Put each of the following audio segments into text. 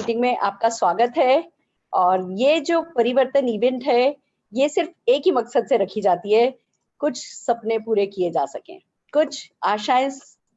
Meeting में आपका स्वागत है। और ये जो परिवर्तन इवेंट है, ये सिर्फ एक ही मकसद से रखी जाती है, कुछ सपने पूरे किए जा सकें, कुछ आशाएं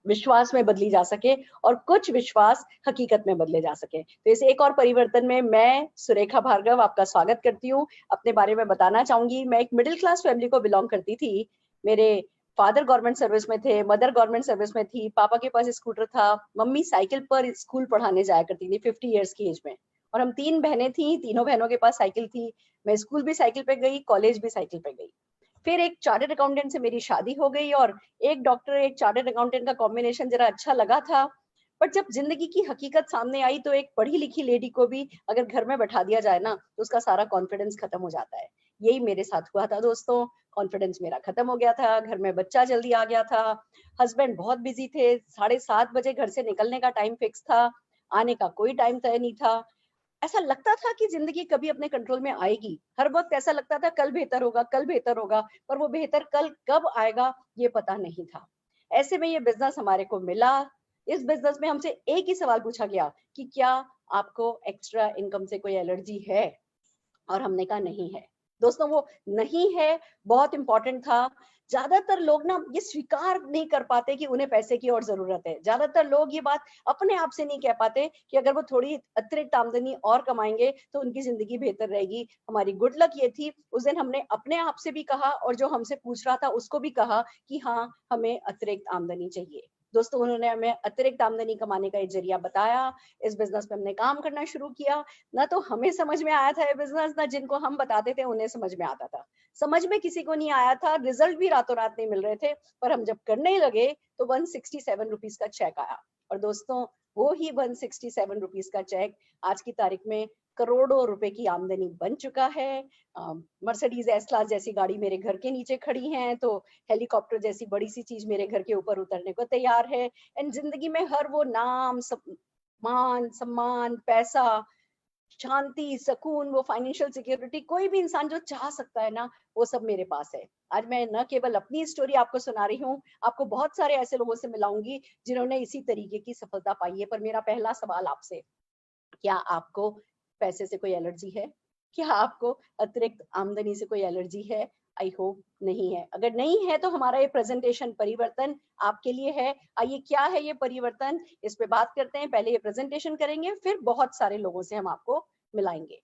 विश्वास में बदली जा सके और कुछ विश्वास हकीकत में बदले जा सके। तो इस एक और परिवर्तन में मैं सुरेखा भार्गव आपका स्वागत करती हूँ। अपने बारे में बताना चाहूंगी, मैं एक मिडिल क्लास फैमिली को बिलोंग करती थी। मेरे फादर गवर्नमेंट सर्विस में थे, मदर गवर्नमेंट सर्विस में थी, पापा के पास स्कूटर था, मम्मी साइकिल पर स्कूल पढ़ाने जाया करती थी 50 इयर्स की एज में। और हम 3 बहनें थी, तीनों बहनों के पास साइकिल थी। मैं स्कूल भी साइकिल पे गई, कॉलेज भी साइकिल पे गई। फिर एक चार्टर्ड अकाउंटेंट से मेरी शादी हो गई और एक डॉक्टर एक चार्टर्ड अकाउंटेंट का कॉम्बिनेशन जरा अच्छा लगा था। बट जब जिंदगी की हकीकत सामने आई तो एक पढ़ी लिखी लेडी को भी अगर घर में बैठा दिया जाए ना, तो उसका सारा कॉन्फिडेंस खत्म हो जाता है। यही मेरे साथ हुआ था दोस्तों। कॉन्फिडेंस मेरा खत्म हो गया था, घर में बच्चा जल्दी आ गया था, हस्बैंड बहुत बिजी थे, 7:30 बजे घर से निकलने का टाइम फिक्स था, आने का कोई टाइम तय नहीं था। ऐसा लगता था कि जिंदगी कभी अपने कंट्रोल में आएगी। हर वक्त ऐसा लगता था कल बेहतर होगा, कल बेहतर होगा, पर वो बेहतर कल कब आएगा ये पता नहीं था। ऐसे में ये बिजनेस हमारे को मिला। इस बिजनेस में हमसे एक ही सवाल पूछा गया कि क्या आपको एक्स्ट्रा इनकम से कोई एलर्जी है? और हमने कहा नहीं है। दोस्तों, वो नहीं है बहुत इंपॉर्टेंट था। ज्यादातर लोग ना ये स्वीकार नहीं कर पाते कि उन्हें पैसे की और जरूरत है। ज्यादातर लोग ये बात अपने आप से नहीं कह पाते कि अगर वो थोड़ी अतिरिक्त आमदनी और कमाएंगे तो उनकी जिंदगी बेहतर रहेगी। हमारी गुड लक ये थी, उस दिन हमने अपने आप से भी कहा और जो हमसे पूछ रहा था उसको भी कहा कि हाँ, हमें अतिरिक्त आमदनी चाहिए। दोस्तों, उन्होंने हमें अतिरिक्त आमदनी कमाने का एक जरिया बताया। इस बिजनेस में हमने काम करना शुरू किया। ना तो हमें समझ में आया था ये बिजनेस, ना जिनको हम बताते थे उन्हें समझ में आता था। समझ में किसी को नहीं आया था, रिजल्ट भी रातों रात नहीं मिल रहे थे। पर हम जब करने लगे तो 167 रुपीज का चेक आया। और दोस्तों, वो ही 167 रुपीज का चेक आज की तारीख में करोड़ों रुपए की आमदनी बन चुका है। मर्सिडीज एस क्लास जैसी गाड़ी मेरे घर के नीचे खड़ी है, तो हेलीकॉप्टर जैसी बड़ी सी चीज मेरे घर के ऊपर उतरने को तैयार है। एंड जिंदगी में हर वो नाम, मान सम्मान, पैसा, शांति, सुकून, वो फाइनेंशियल सिक्योरिटी कोई भी इंसान जो चाह सकता है ना, वो सब मेरे पास है। आज मैं न केवल अपनी स्टोरी आपको सुना रही हूँ, आपको बहुत सारे ऐसे लोगों से मिलाऊंगी जिन्होंने इसी तरीके की सफलता पाई है। पर मेरा पहला सवाल आपसे, क्या आपको पैसे से कोई एलर्जी है? क्या आपको अतिरिक्त आमदनी से कोई एलर्जी है? आई होप नहीं है। अगर नहीं है तो हमारा ये प्रेजेंटेशन परिवर्तन आपके लिए है। आइए, क्या है ये परिवर्तन, इस पे बात करते हैं। पहले ये प्रेजेंटेशन करेंगे, फिर बहुत सारे लोगों से हम आपको मिलाएंगे।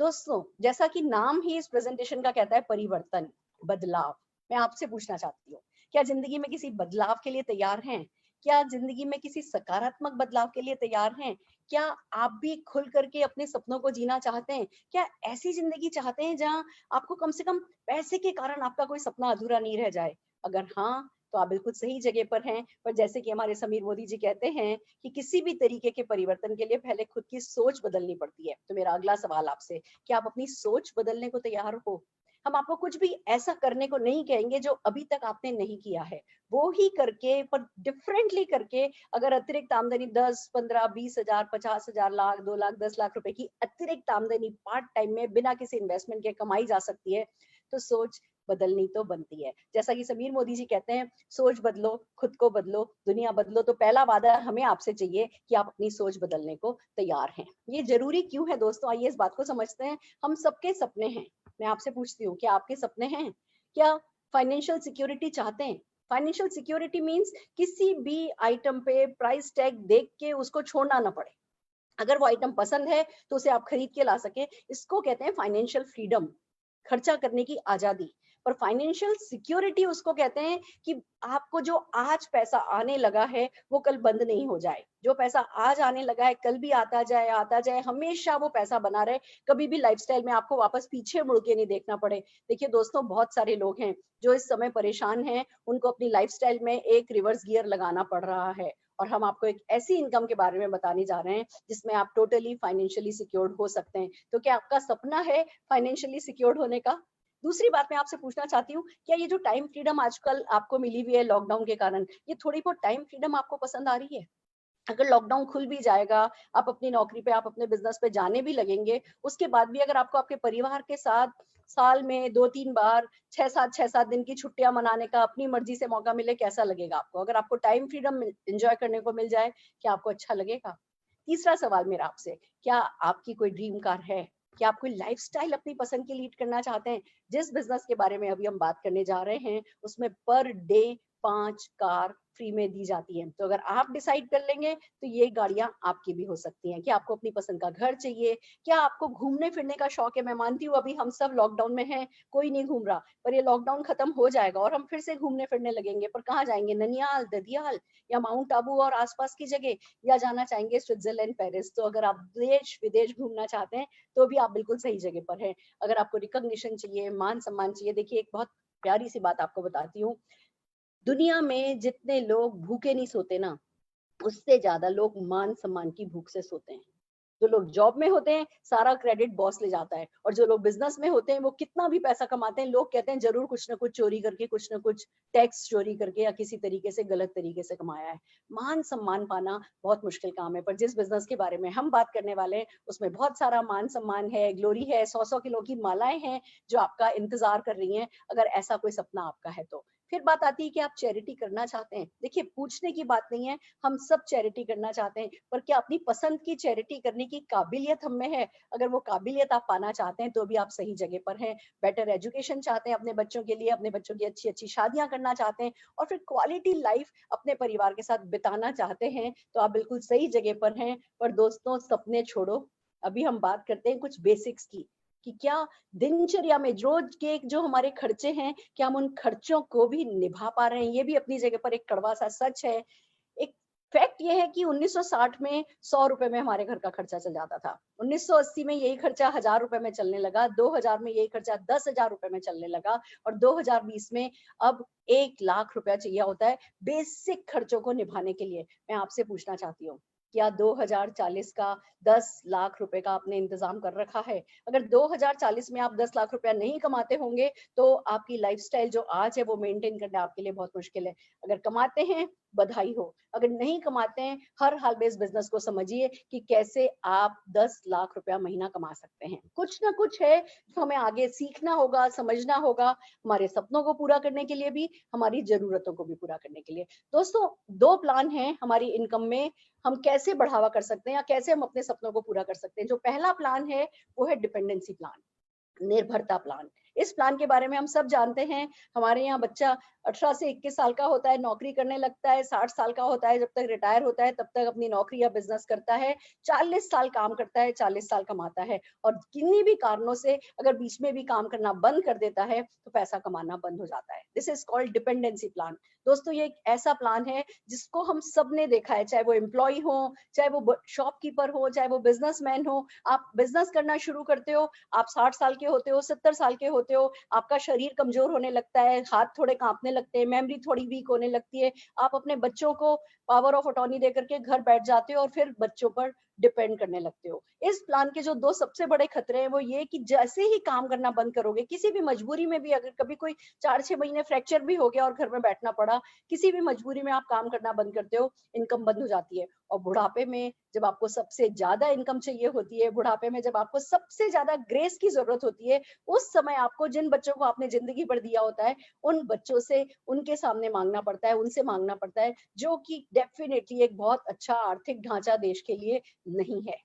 दोस्तों, जैसा कि नाम ही इस प्रेजेंटेशन का कहता है, परिवर्तन, बदलाव। मैं आपसे पूछना चाहती हूँ, क्या जिंदगी में किसी बदलाव के लिए तैयार हैं? क्या जिंदगी में किसी सकारात्मक बदलाव के लिए तैयार हैं? क्या आप भी खुल करके अपने सपनों को जीना चाहते हैं? क्या ऐसी जिंदगी चाहते हैं जहां आपको कम से कम पैसे के कारण आपका कोई सपना अधूरा नहीं रह जाए? अगर हाँ, तो आप बिल्कुल सही जगह पर हैं। पर जैसे कि हमारे समीर मोदी जी कहते हैं कि किसी भी तरीके के परिवर्तन के लिए पहले खुद की सोच बदलनी पड़ती है। तो मेरा अगला सवाल आपसे, क्या आप अपनी सोच बदलने को तैयार हो? हम आपको कुछ भी ऐसा करने को नहीं कहेंगे जो अभी तक आपने नहीं किया है। वो ही करके, पर डिफरेंटली करके, अगर अतिरिक्त आमदनी 10, 15, 20,000, 50,000, लाख, 2 लाख, 10 लाख रुपए की अतिरिक्त आमदनी पार्ट टाइम में बिना किसी इन्वेस्टमेंट के कमाई जा सकती है, तो सोच बदलनी तो बनती है। जैसा कि समीर मोदी जी कहते हैं, सोच बदलो, खुद को बदलो, दुनिया बदलो। तो पहला वादा हमें आपसे चाहिए कि आप अपनी सोच बदलने को तैयार हैं। ये जरूरी क्यों है दोस्तों? आइए इस बात को समझते हैं। हम सबके सपने हैं। मैं आपसे पूछती हूँ, क्या आपके सपने हैं? क्या फाइनेंशियल सिक्योरिटी चाहते हैं? फाइनेंशियल सिक्योरिटी मींस किसी भी आइटम पे प्राइस टैग देख के उसको छोड़ना ना पड़े। अगर वो आइटम पसंद है तो उसे आप खरीद के ला सके। इसको कहते हैं फाइनेंशियल फ्रीडम, खर्चा करने की आजादी। पर फाइनेंशियल सिक्योरिटी उसको कहते हैं कि आपको जो आज पैसा आने लगा है वो कल बंद नहीं हो जाए। जो पैसा आज आने लगा है कल भी आता जाए, हमेशा वो पैसा बना रहे। कभी भी लाइफस्टाइल में आपको वापस पीछे मुड़ के नहीं देखना पड़े। देखिए दोस्तों, बहुत सारे लोग हैं जो इस समय परेशान हैं, उनको अपनी लाइफस्टाइल में एक रिवर्स गियर लगाना पड़ रहा है। और हम आपको एक ऐसी इनकम के बारे में बताने जा रहे हैं जिसमें आप टोटली फाइनेंशियली सिक्योर्ड हो सकते हैं। तो क्या आपका सपना है फाइनेंशियली सिक्योर्ड होने का? दूसरी बात मैं आपसे पूछना चाहती हूँ, क्या ये जो टाइम फ्रीडम आजकल आपको मिली हुई है लॉकडाउन के कारण, ये थोड़ी बहुत टाइम फ्रीडम आपको पसंद आ रही है? अगर लॉकडाउन खुल भी जाएगा, आप अपनी नौकरी पे, आप अपने बिजनेस पे जाने भी लगेंगे, उसके बाद भी अगर आपको आपके परिवार के साथ साल में 2-3 बार 6-7 दिन की छुट्टियां मनाने का अपनी मर्जी से मौका मिले, कैसा लगेगा आपको? अगर आपको टाइम फ्रीडम एंजॉय करने को मिल जाए, क्या आपको अच्छा लगेगा? तीसरा सवाल मेरा आपसे, क्या आपकी कोई ड्रीम कार है? क्या आप कोई लाइफस्टाइल अपनी पसंद की लीड करना चाहते हैं? जिस बिजनेस के बारे में अभी हम बात करने जा रहे हैं, उसमें पर डे 5 कार फ्री में दी जाती हैं। तो अगर आप डिसाइड कर लेंगे, तो ये गाड़ियाँ आपकी भी हो सकती हैं। क्या आपको अपनी पसंद का घर चाहिए? क्या आपको घूमने-फिरने का शौक है? मैं मानती हूँ अभी हम सब लॉकडाउन में हैं, कोई नहीं घूम रहा, पर ये लॉकडाउन खत्म हो जाएगा और हम फिर से घूमने-फिरने लगेंगे। पर कहाँ जाएँगे? ननिहाल, ददियाल या माउंट आबू और आस-पास की जगह, या जाना चाहेंगे स्विट्ज़रलैंड, पेरिस। तो अगर आप देश-विदेश घूमना चाहते हैं, तो भी आप बिल्कुल सही जगह पर हैं। अगर आपको रिकॉग्निशन चाहिए, मान-सम्मान चाहिए, देखिए एक बहुत प्यारी-सी बात आपको बताती हूँ। दुनिया में जितने लोग भूखे नहीं सोते ना, उससे ज़्यादा लोग मान-सम्मान की भूख से सोते हैं। जो लोग जॉब में होते हैं, सारा क्रेडिट बॉस ले जाता है, और जो लोग बिज़नेस में होते हैं, वो कितना भी पैसा कमाते हैं, लोग कहते हैं ज़रूर कुछ ना कुछ चोरी करके, कुछ ना कुछ टैक्स चोरी करके या किसी तरीके से गलत तरीके से कमाया है। मान-सम्मान पाना बहुत मुश्किल काम है, पर जिस बिज़नेस के बारे में हम बात करने वाले हैं, उसमें बहुत सारा मान-सम्मान है, ग्लोरी है, 100-100 किलो की मालाएँ हैं, जो आपका इंतज़ार कर रही हैं, अगर ऐसा कोई सपना आपका है तो। फिर बात आती है कि आप चैरिटी करना चाहते हैं। देखिए, पूछने की बात नहीं है, हम सब चैरिटी करना चाहते हैं, पर क्या अपनी पसंद की चैरिटी करने की काबिलियत हम में है? अगर वो काबिलियत आप पाना चाहते हैं, तो भी आप सही जगह पर हैं। बेटर एजुकेशन चाहते हैं अपने बच्चों के लिए, अपने बच्चों की अच्छी-अच्छी शादियाँ करना चाहते हैं और फिर क्वालिटी लाइफ अपने परिवार के साथ बिताना चाहते हैं, तो आप बिल्कुल सही जगह पर हैं। पर दोस्तों, सपने छोड़ो, अभी हम बात करते हैं कुछ बेसिक्स की, कि क्या दिनचर्या में रोज के जो हमारे खर्चे हैं, क्या हम उन खर्चों को भी निभा पा रहे हैं? ये भी अपनी जगह पर एक कड़वा-सा सच है। एक फैक्ट ये है कि 1960 में ₹100 में हमारे घर का खर्चा चल जाता था। 1980 में यही खर्चा ₹1000 में चलने लगा, 2000 में यही खर्चा ₹10,000 में चलने लगा और 2020 में अब ₹1,00,000 चाहिए होता है बेसिक खर्चों को निभाने के लिए। मैं आपसे पूछना चाहती हूँ, क्या 2040 का ₹10,00,000 का आपने इंतज़ाम कर रखा है? अगर 2040 में आप ₹10,00,000 नहीं कमाते होंगे, तो आपकी लाइफ़स्टाइल जो आज है वो मेंटेन करना आपके लिए बहुत मुश्किल है। अगर कमाते हैं, बधाई हो। अगर नहीं कमाते हैं, हर हाल में इस बिज़नेस को समझिए कि कैसे आप ₹10,00,000 महीना कमा सकते हैं। कुछ ना कुछ है जो हमें आगे सीखना होगा, समझना होगा, हमारे सपनों को पूरा करने के लिए भी, हमारी ज़रूरतों को भी पूरा करने के लिए। दोस्तों, 2 प्लान हैं हमारी इनकम में, हम कैसे बढ़ावा कर सकते हैं या कैसे हम अपने सपनों को पूरा कर सकते हैं। जो पहला प्लान है, वो है डिपेंडेंसी प्लान। निर्भरता प्लान। इस प्लान के बारे में हम सब जानते हैं। हमारे यहाँ बच्चा 18 से 21 साल का होता है, नौकरी करने लगता है, 60 साल का होता है, जब तक रिटायर होता है तब तक अपनी नौकरी या बिज़नेस करता है, 40 साल काम करता है, 40 साल कमाता है और किन्हीं भी कारणों से अगर बीच में भी काम करना बंद कर देता है, तो पैसा कमाना बंद हो जाता है। This is called dependency plan. दोस्तों, ये एक ऐसा प्लान है जिसको हम सबने देखा है, चाहे वो एम्प्लॉयी हो, चाहे वो ब शॉपकीपर हो, चाहे वो बिज़नेसमैन हो। आप बिज़नेस करना शुरू करते हो, आप 60 साल के होते हो, 70 साल के होते हो, आपका शरीर कमज़ोर होने लगता है, हाथ थोड़े काँपने लगते हैं, मेमोरी थोड़ी वीक होने लगती है। आप अपने बच्चों को पावर ऑफ अटॉर्नी दे करके घर बैठ जाते हो और फिर बच्चों पर डिपेंड करने लगते हो। इस प्लान के जो 2 सबसे बड़े खतरे हैं, वो ये कि जैसे ही काम करना बंद करोगे, किसी भी मजबूरी में भी अगर कभी कोई 4-6 महीने फ्रैक्चर भी हो गया और घर में बैठना पड़ा, किसी भी मजबूरी में आप काम करना बंद करते हो, इनकम बंद हो जाती है। और बुढ़ापे में जब आपको सबसे ज़्यादा इनकम चाहिए होती है, बुढ़ापे में जब आपको सबसे ज़्यादा ग्रेस की ज़रूरत होती है, उस समय आपको जिन बच्चों को आपने ज़िंदगी भर दिया होता है, उन बच्चों से उनके सामने माँगना पड़ता है, उनसे माँगना पड़ता है, जो कि डेफ़िनेटली एक बहुत अच्छा आर्थिक ढाँचा देश के लिए नहीं है।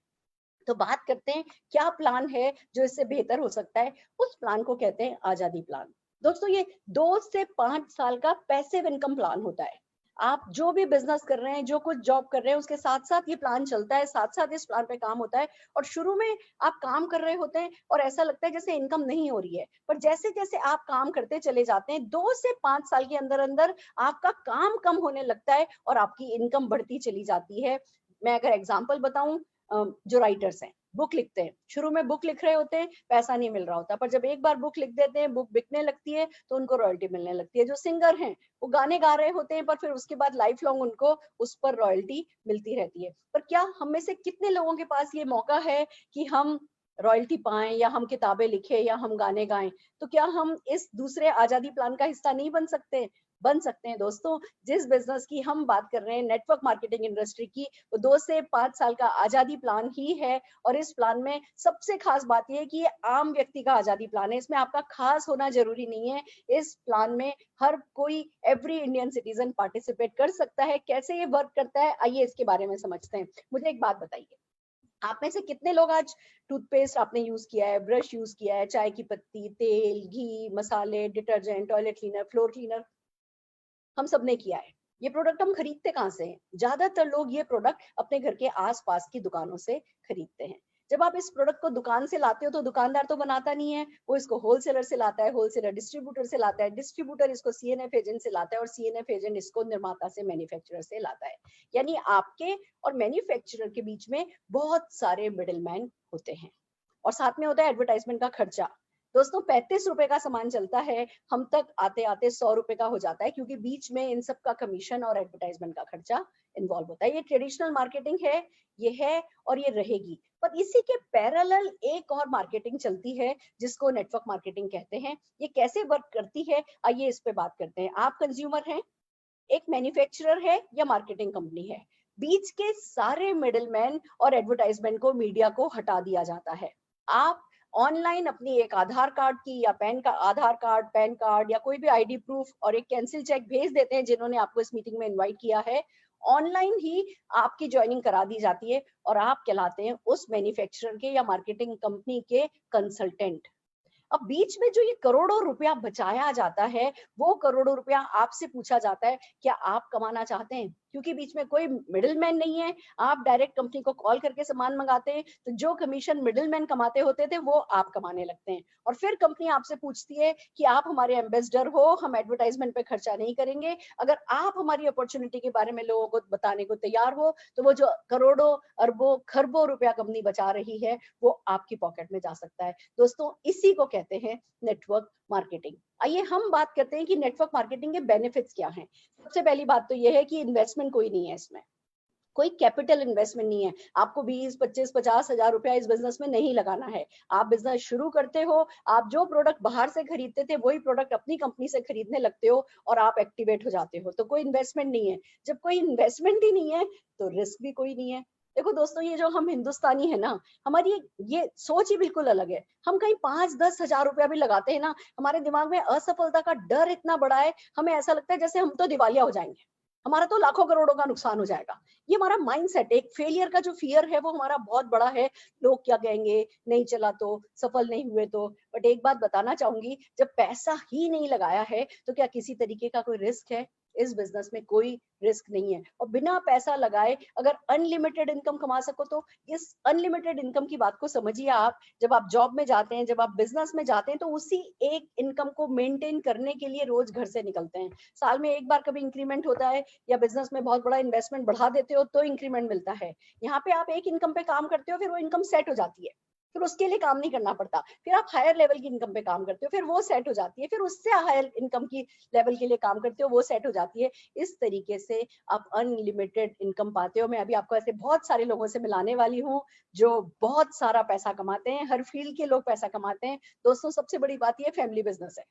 तो बात करते हैं, क्या प्लान है जो इससे बेहतर हो सकता है? उस प्लान को कहते हैं आज़ादी प्लान। दोस्तों, ये 2 से 5 साल का पैसिव इनकम प्लान होता है। आप जो भी बिज़नेस कर रहे हैं, जो कुछ जॉब कर रहे हैं, उसके साथ-साथ ये प्लान चलता है, साथ-साथ इस प्लान पे काम होता है और शुरू में आप काम कर रहे होते हैं और ऐसा लगता है जैसे इनकम नहीं हो रही है। पर जैसे-जैसे आप काम करते चले जाते हैं, 2 से 5 साल के अंदर-अंदर आपका काम कम होने लगता है और आपकी इनकम बढ़ती चली जाती है। मैं अगर एग्ज़ाम्पल बताऊँ, जो राइटर्स हैं, बुक लिखते हैं। शुरू में बुक लिख रहे होते हैं, पैसा नहीं मिल रहा होता, पर जब एक बार बुक लिख देते हैं, बुक बिकने लगती है, तो उनको रॉयल्टी मिलने लगती है। जो सिंगर हैं, वो गाने गा रहे होते हैं, पर फिर उसके बाद लाइफ लॉन्ग उनको उस पर रॉयल्टी मिलती रहती है। पर क्या हम में से कितने लोगों के पास ये मौका है कि हम रॉयल्टी पाएँ या हम किताबें लिखें या हम गाने गाएँ? तो क्या हम इस दूसरे आज़ादी प्लान का हिस्सा नहीं बन सकते? बन सकते हैं दोस्तों। जिस बिजनेस की हम बात कर रहे हैं नेटवर्क मार्केटिंग इंडस्ट्री की, वो 2 से 5 साल का आजादी प्लान ही है। और इस प्लान में सबसे खास बात यह है कि ये आम व्यक्ति का आजादी प्लान है, इसमें आपका खास होना जरूरी नहीं है। इस प्लान में हर कोई, एवरी इंडियन सिटीजन पार्टिसिपेट कर सकता है। कैसे ये वर्क करता है, आइए इसके बारे में समझते हैं। मुझे एक बात बताइए, आप में से कितने लोग आज टूथपेस्ट आपने यूज किया है, ब्रश यूज किया है, चाय की पत्ती, तेल, घी, मसाले, detergent, toilet cleaner, floor cleaner? हम सब ने किया है। ये प्रोडक्ट हम खरीदते कहाँ से हैं? ज्यादातर लोग ये प्रोडक्ट अपने घर के आसपास की दुकानों से खरीदते हैं। जब आप इस प्रोडक्ट को दुकान से लाते हो तो दुकानदार तो बनाता नहीं है, वो इसको होलसेलर से लाता है, होलसेलर डिस्ट्रीब्यूटर से लाता है, डिस्ट्रीब्यूटर इसको सीएनएफ एजेंट से लाता है, और सीएनएफ एजेंट इसको निर्माता से, मैन्युफैक्चरर से लाता है। यानी आपके और मैन्युफैक्चरर के बीच में बहुत सारे मिडिलमैन होते हैं। और साथ में होता है एडवर्टाइजमेंट का खर्चा। दोस्तों 35 रुपए का सामान चलता है, हम तक आते आते 100 रुपए का हो जाता है, क्योंकि बीच में इन सब का कमीशन और एडवर्टाइजमेंट का खर्चा इन्वॉल्व होता है। ये ट्रेडिशनल मार्केटिंग है, ये है और ये रहेगी। पर इसी के पैरेलल एक और मार्केटिंग चलती है जिसको नेटवर्क मार्केटिंग कहते हैं। ये कैसे वर्क करती है, आइए इस पे बात करते हैं। आप कंज्यूमर हैं, एक मैन्युफैक्चरर है या मार्केटिंग कंपनी है, बीच के सारे मिडिलमैन और एडवर्टाइजमेंट को, मीडिया को हटा दिया जाता है। आप ऑनलाइन अपनी एक आधार कार्ड की या आधार कार्ड, पैन कार्ड या कोई भी आईडी प्रूफ और एक कैंसिल चेक भेज देते हैं जिन्होंने आपको इस मीटिंग में इनवाइट किया है। ऑनलाइन ही आपकी ज्वाइनिंग करा दी जाती है और आप कहलाते हैं उस मैन्युफैक्चरर के या मार्केटिंग कंपनी के कंसल्टेंट। अब बीच में जो ये करोड़ों रुपया बचाया जाता है, वो करोड़ों रुपया आपसे पूछा जाता है, क्या आप कमाना चाहते हैं? क्योंकि बीच में कोई मिडिलमैन नहीं है, आप डायरेक्ट कंपनी को कॉल करके सामान मंगाते हैं, तो जो कमीशन मिडिलमैन कमाते होते थे वो आप कमाने लगते हैं। और फिर कंपनी आपसे पूछती है कि आप हमारे एम्बेसडर हो, हम एडवर्टाइजमेंट पे खर्चा नहीं करेंगे, अगर आप हमारी अपॉर्चुनिटी के बारे में लोगों को बताने को तैयार हो, तो वो जो करोड़ों, अरबों, खरबों रुपया कंपनी बचा रही है, वो आपकी पॉकेट में जा सकता है। दोस्तों इसी को कहते हैं नेटवर्क मार्केटिंग। आइए हम बात करते हैं कि नेटवर्क मार्केटिंग के बेनिफिट्स क्या हैं। सबसे पहली बात तो यह है कि इन्वेस्टमेंट कोई नहीं है इसमें, कोई कैपिटल इन्वेस्टमेंट नहीं है। आपको 20, 25, 50,000 रुपया इस बिजनेस में नहीं लगाना है। आप बिजनेस शुरू करते हो, आप जो प्रोडक्ट बाहर से खरीदते थे वही प्रोडक्ट अपनी कंपनी से खरीदने लगते हो और आप एक्टिवेट हो जाते हो। तो कोई इन्वेस्टमेंट नहीं है। जब कोई इन्वेस्टमेंट ही नहीं है तो रिस्क भी कोई नहीं है। देखो दोस्तों, ये जो हम हिंदुस्तानी है ना, हमारी ये सोच ही बिल्कुल अलग है। हम कहीं 5-10 हजार रुपया भी लगाते हैं ना, हमारे दिमाग में असफलता का डर इतना बड़ा है, हमें ऐसा लगता है जैसे हम तो दिवालिया हो जाएंगे, हमारा तो लाखों करोड़ों का नुकसान हो जाएगा। ये हमारा माइंडसेट, एक फेलियर का जो फियर है वो हमारा बहुत बड़ा है। लोग क्या कहेंगे, नहीं चला तो, सफल नहीं हुए तो। बट एक बात बताना चाहूंगी, जब पैसा ही नहीं लगाया है तो क्या किसी तरीके का कोई रिस्क है? इस बिजनेस में कोई रिस्क नहीं है। और बिना पैसा लगाए अगर अनलिमिटेड इनकम कमा सको, तो इस अनलिमिटेड इनकम की बात को समझिए। आप जब आप जॉब में जाते हैं, जब आप बिजनेस में जाते हैं, तो उसी एक इनकम को मेंटेन करने के लिए रोज घर से निकलते हैं। साल में एक बार कभी इंक्रीमेंट होता है या बिजनेस में बहुत बड़ा इन्वेस्टमेंट बढ़ा देते हो तो इंक्रीमेंट मिलता है। यहाँ पे आप एक इनकम पे काम करते हो, फिर वो इनकम सेट हो जाती है, फिर उसके लिए काम नहीं करना पड़ता। फिर आप हायर लेवल की इनकम पे काम करते हो, फिर वो सेट हो जाती है, फिर उससे हायर इनकम की लेवल के लिए काम करते हो, वो सेट हो जाती है। इस तरीके से आप अनलिमिटेड इनकम पाते हो। मैं अभी आपको ऐसे बहुत सारे लोगों से मिलाने वाली हूँ जो बहुत सारा पैसा कमाते हैं। हर फील्ड के लोग पैसा कमाते हैं। दोस्तों सबसे बड़ी बात यह फैमिली बिजनेस है।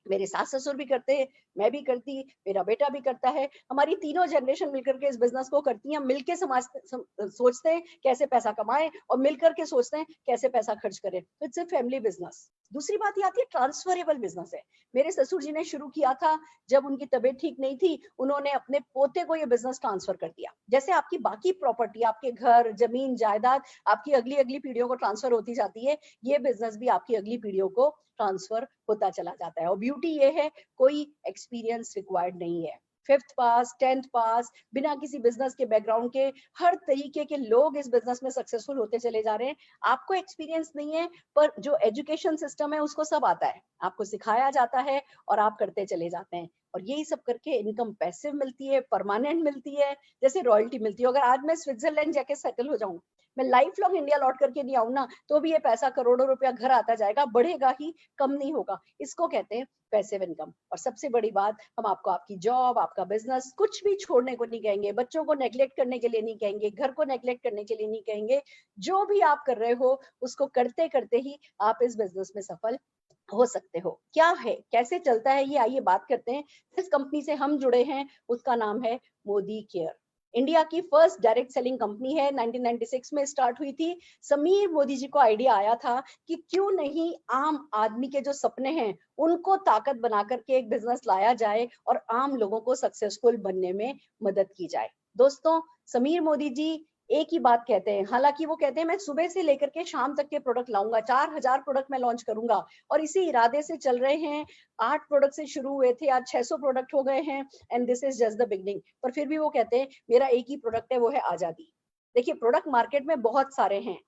मेरे सास ससुर भी करते हैं, मैं भी करती, मेरा बेटा भी करता है, हमारी तीनों जनरेशन मिलकर के इस बिजनेस को करती हैं। मिलकर सोचते हैं कैसे पैसा कमाएं और मिलकर के सोचते हैं कैसे पैसा खर्च करें। तो इट्स ए फैमिली बिजनेस। दूसरी बात ये आती है, ट्रांसफरेबल बिजनेस है। मेरे ससुर जी ने शुरू किया था, जब उनकी तबीयत ठीक नहीं थी, उन्होंने अपने पोते को ये बिजनेस ट्रांसफर कर दिया। जैसे आपकी बाकी प्रॉपर्टी, आपके घर, जमीन, जायदाद आपकी अगली अगली पीढ़ियों को ट्रांसफर होती जाती है, ये बिजनेस भी आपकी अगली पीढ़ियों को ट्रांसफर होता चला जाता है। और ब्यूटी ये है, कोई एक्सपीरियंस रिक्वायर्ड नहीं है। 5th पास, 10th पास, बिना किसी बिजनेस के बैकग्राउंड के हर तरीके के लोग इस बिजनेस में सक्सेसफुल होते चले जा रहे हैं। आपको एक्सपीरियंस नहीं है, पर जो एजुकेशन सिस्टम है उसको सब आता है, आपको सिखाया जाता है और आप करते चले जाते हैं। और यही सब करके इनकम पैसिव मिलती है, परमानेंट मिलती है, जैसे रॉयल्टी मिलती है। अगर आज मैं स्विट्जरलैंड जाके सेटल हो जाऊं, मैं लाइफ लॉन्ग इंडिया लौट करके नहीं आऊं ना, तो भी ये पैसा करोड़ों रुपया घर आता जाएगा, बढ़ेगा ही, कम नहीं होगा। इसको कहते हैं पैसिव इनकम। और सबसे बड़ी बात, हम आपको आपकी जॉब, आपका बिजनेस कुछ भी छोड़ने को नहीं कहेंगे, बच्चों को नेग्लेक्ट करने के लिए नहीं कहेंगे, घर को नेग्लेक्ट करने के लिए नहीं कहेंगे। जो भी आप कर रहे हो उसको करते करते ही आप इस बिजनेस में सफल हो सकते हो। क्या है, कैसे चलता है, ये आइए बात करते हैं। जिस कंपनी से हम जुड़े हैं उसका नाम है मोदी केयर। इंडिया की फर्स्ट डायरेक्ट सेलिंग कंपनी है, 1996 में स्टार्ट हुई थी। समीर मोदी जी को आइडिया आया था कि क्यों नहीं आम आदमी के जो सपने हैं उनको ताकत बना करके एक बिजनेस लाया जाए और आम लोगों को सक्सेसफुल बनने में मदद की जाए। दोस्तों, समीर मोदी जी एक ही बात कहते हैं, हालांकि वो कहते हैं मैं सुबह से लेकर के शाम तक के प्रोडक्ट लाऊंगा, 4000 प्रोडक्ट मैं लॉन्च करूंगा, और इसी इरादे से चल रहे हैं। 8 प्रोडक्ट से शुरू हुए थे, आज 600 प्रोडक्ट हो गए हैं, and this is just the beginning. पर फिर भी वो कहते हैं मेरा एक ही प्रोडक्ट है, वो है आजादी। देखिए, प्रोडक्ट मार्केट में बहुत सारे हैं,